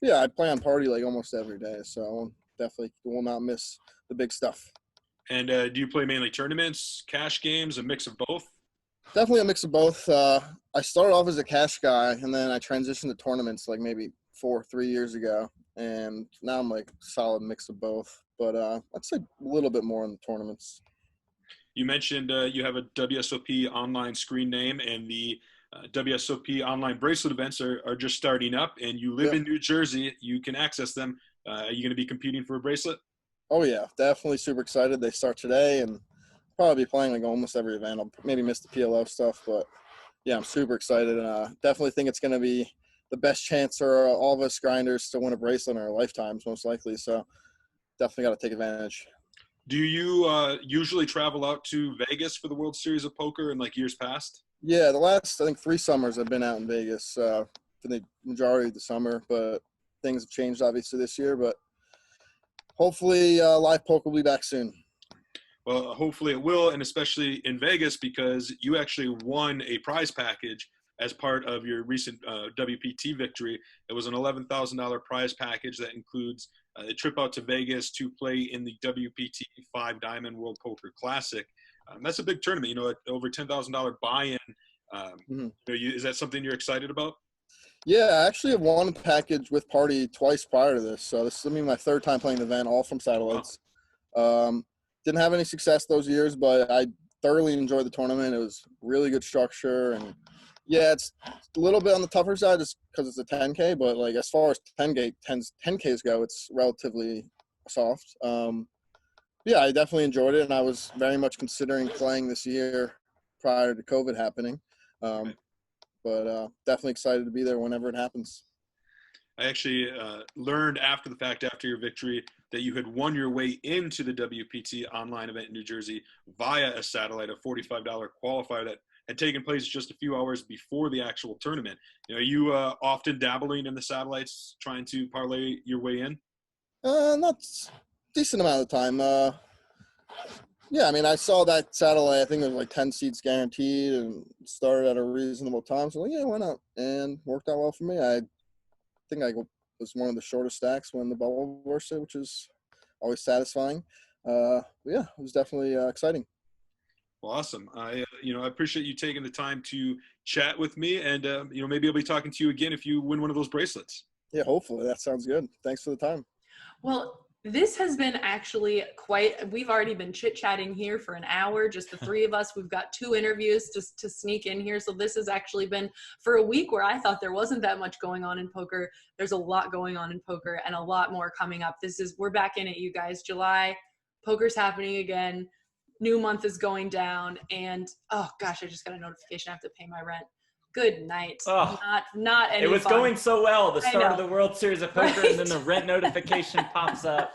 Yeah, I play on Party like almost every day, so I definitely will not miss the big stuff. And do you play mainly tournaments, cash games, a mix of both? Definitely a mix of both. I started off as a cash guy, and then I transitioned to tournaments like maybe 3 years ago, and now I'm like solid mix of both. But I'd say a little bit more in the tournaments. You mentioned you have a WSOP online screen name, and the WSOP online bracelet events are just starting up, and you live in New Jersey. You can access them. Are you going to be competing for a bracelet? Oh, yeah, definitely super excited. They start today, and probably be playing like almost every event. I'll maybe miss the PLO stuff, but yeah, I'm super excited. And definitely think it's going to be the best chance for all of us grinders to win a bracelet in our lifetimes, most likely. So definitely got to take advantage. Do you usually travel out to Vegas for the World Series of Poker in like years past? Yeah, the last, I think, 3 summers I've been out in Vegas for the majority of the summer, but things have changed obviously this year. But hopefully live poker will be back soon. Well, hopefully it will, and especially in Vegas because you actually won a prize package as part of your recent WPT victory. It was an $11,000 prize package that includes a trip out to Vegas to play in the WPT 5 Diamond World Poker Classic. That's a big tournament, over $10,000 buy-in. Is that something you're excited about? Yeah, I actually have won a package with Party twice prior to this. So this is my 3rd time playing the event, all from satellites. Wow. Didn't have any success those years, but I thoroughly enjoyed the tournament. It was really good structure. And yeah, it's a little bit on the tougher side just because it's a 10K, but like as far as 10Ks go, it's relatively soft. Yeah, I definitely enjoyed it, and I was very much considering playing this year prior to COVID happening. But definitely excited to be there whenever it happens. I actually learned after the fact, after your victory, that you had won your way into the WPT online event in New Jersey via a satellite, a $45 qualifier that had taken place just a few hours before the actual tournament. Are you often dabbling in the satellites, trying to parlay your way in? Not decent amount of time. Yeah, I mean, I saw that satellite. I think it was like 10 seats guaranteed and started at a reasonable time. So, yeah, why not? And worked out well for me. I think I was one of the shortest stacks when the bubble bursted, which is always satisfying. But yeah, it was definitely exciting. Well, awesome. I appreciate you taking the time to chat with me, and maybe I'll be talking to you again if you win one of those bracelets. Yeah, hopefully. That sounds good. Thanks for the time. Well, this has been actually we've already been chit-chatting here for an hour, just the 3 of us. We've got 2 interviews to sneak in here. So this has actually been for a week where I thought there wasn't that much going on in poker. There's a lot going on in poker and a lot more coming up. We're back in it, you guys. July, poker's happening again. New month is going down. And, oh gosh, I just got a notification I have to pay my rent. Good night. Oh, not any It was fun. going so well, the start of the World Series of Poker, and then the rent notification pops up.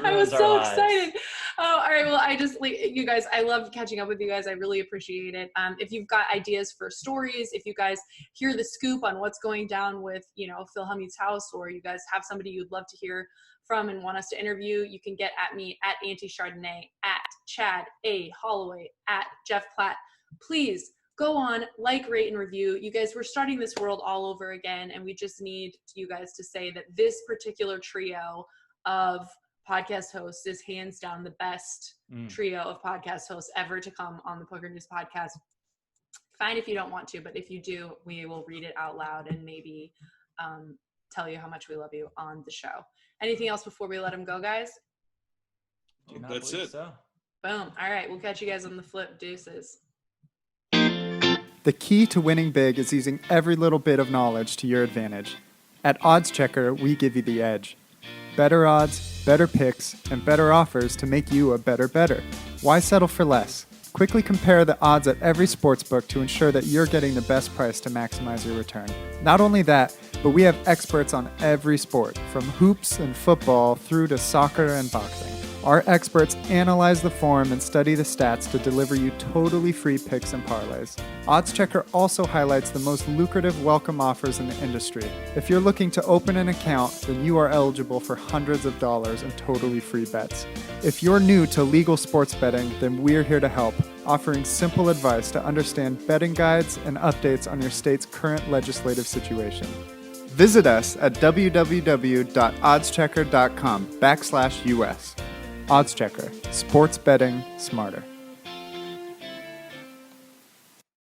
I was so excited. Oh, all right. Well, Well, I just like you guys. I love catching up with you guys. I really appreciate it. If you've got ideas for stories, if you guys hear the scoop on what's going down with, Phil Hellmuth's house, or you guys have somebody you'd love to hear from and want us to interview, you can get at me at Auntie Chardonnay, at Chad A. Holloway, at Jeff Platt. Please go on, rate, and review. You guys, we're starting this world all over again, and we just need you guys to say that this particular trio of podcast hosts is hands down the best trio of podcast hosts ever to come on the PokerNews podcast. Fine if you don't want to, but if you do, we will read it out loud and maybe tell you how much we love you on the show. Anything else before we let them go, guys? That's it. So. Boom. All right, we'll catch you guys on the flip. Deuces. The key to winning big is using every little bit of knowledge to your advantage. At OddsChecker, we give you the edge. Better odds, better picks, and better offers to make you a better bettor. Why settle for less? Quickly compare the odds at every sportsbook to ensure that you're getting the best price to maximize your return. Not only that, but we have experts on every sport, from hoops and football through to soccer and boxing. Our experts analyze the form and study the stats to deliver you totally free picks and parlays. OddsChecker also highlights the most lucrative welcome offers in the industry. If you're looking to open an account, then you are eligible for hundreds of dollars in totally free bets. If you're new to legal sports betting, then we're here to help, offering simple advice to understand betting guides and updates on your state's current legislative situation. Visit us at www.oddschecker.com/US. OddsChecker. Sports betting smarter.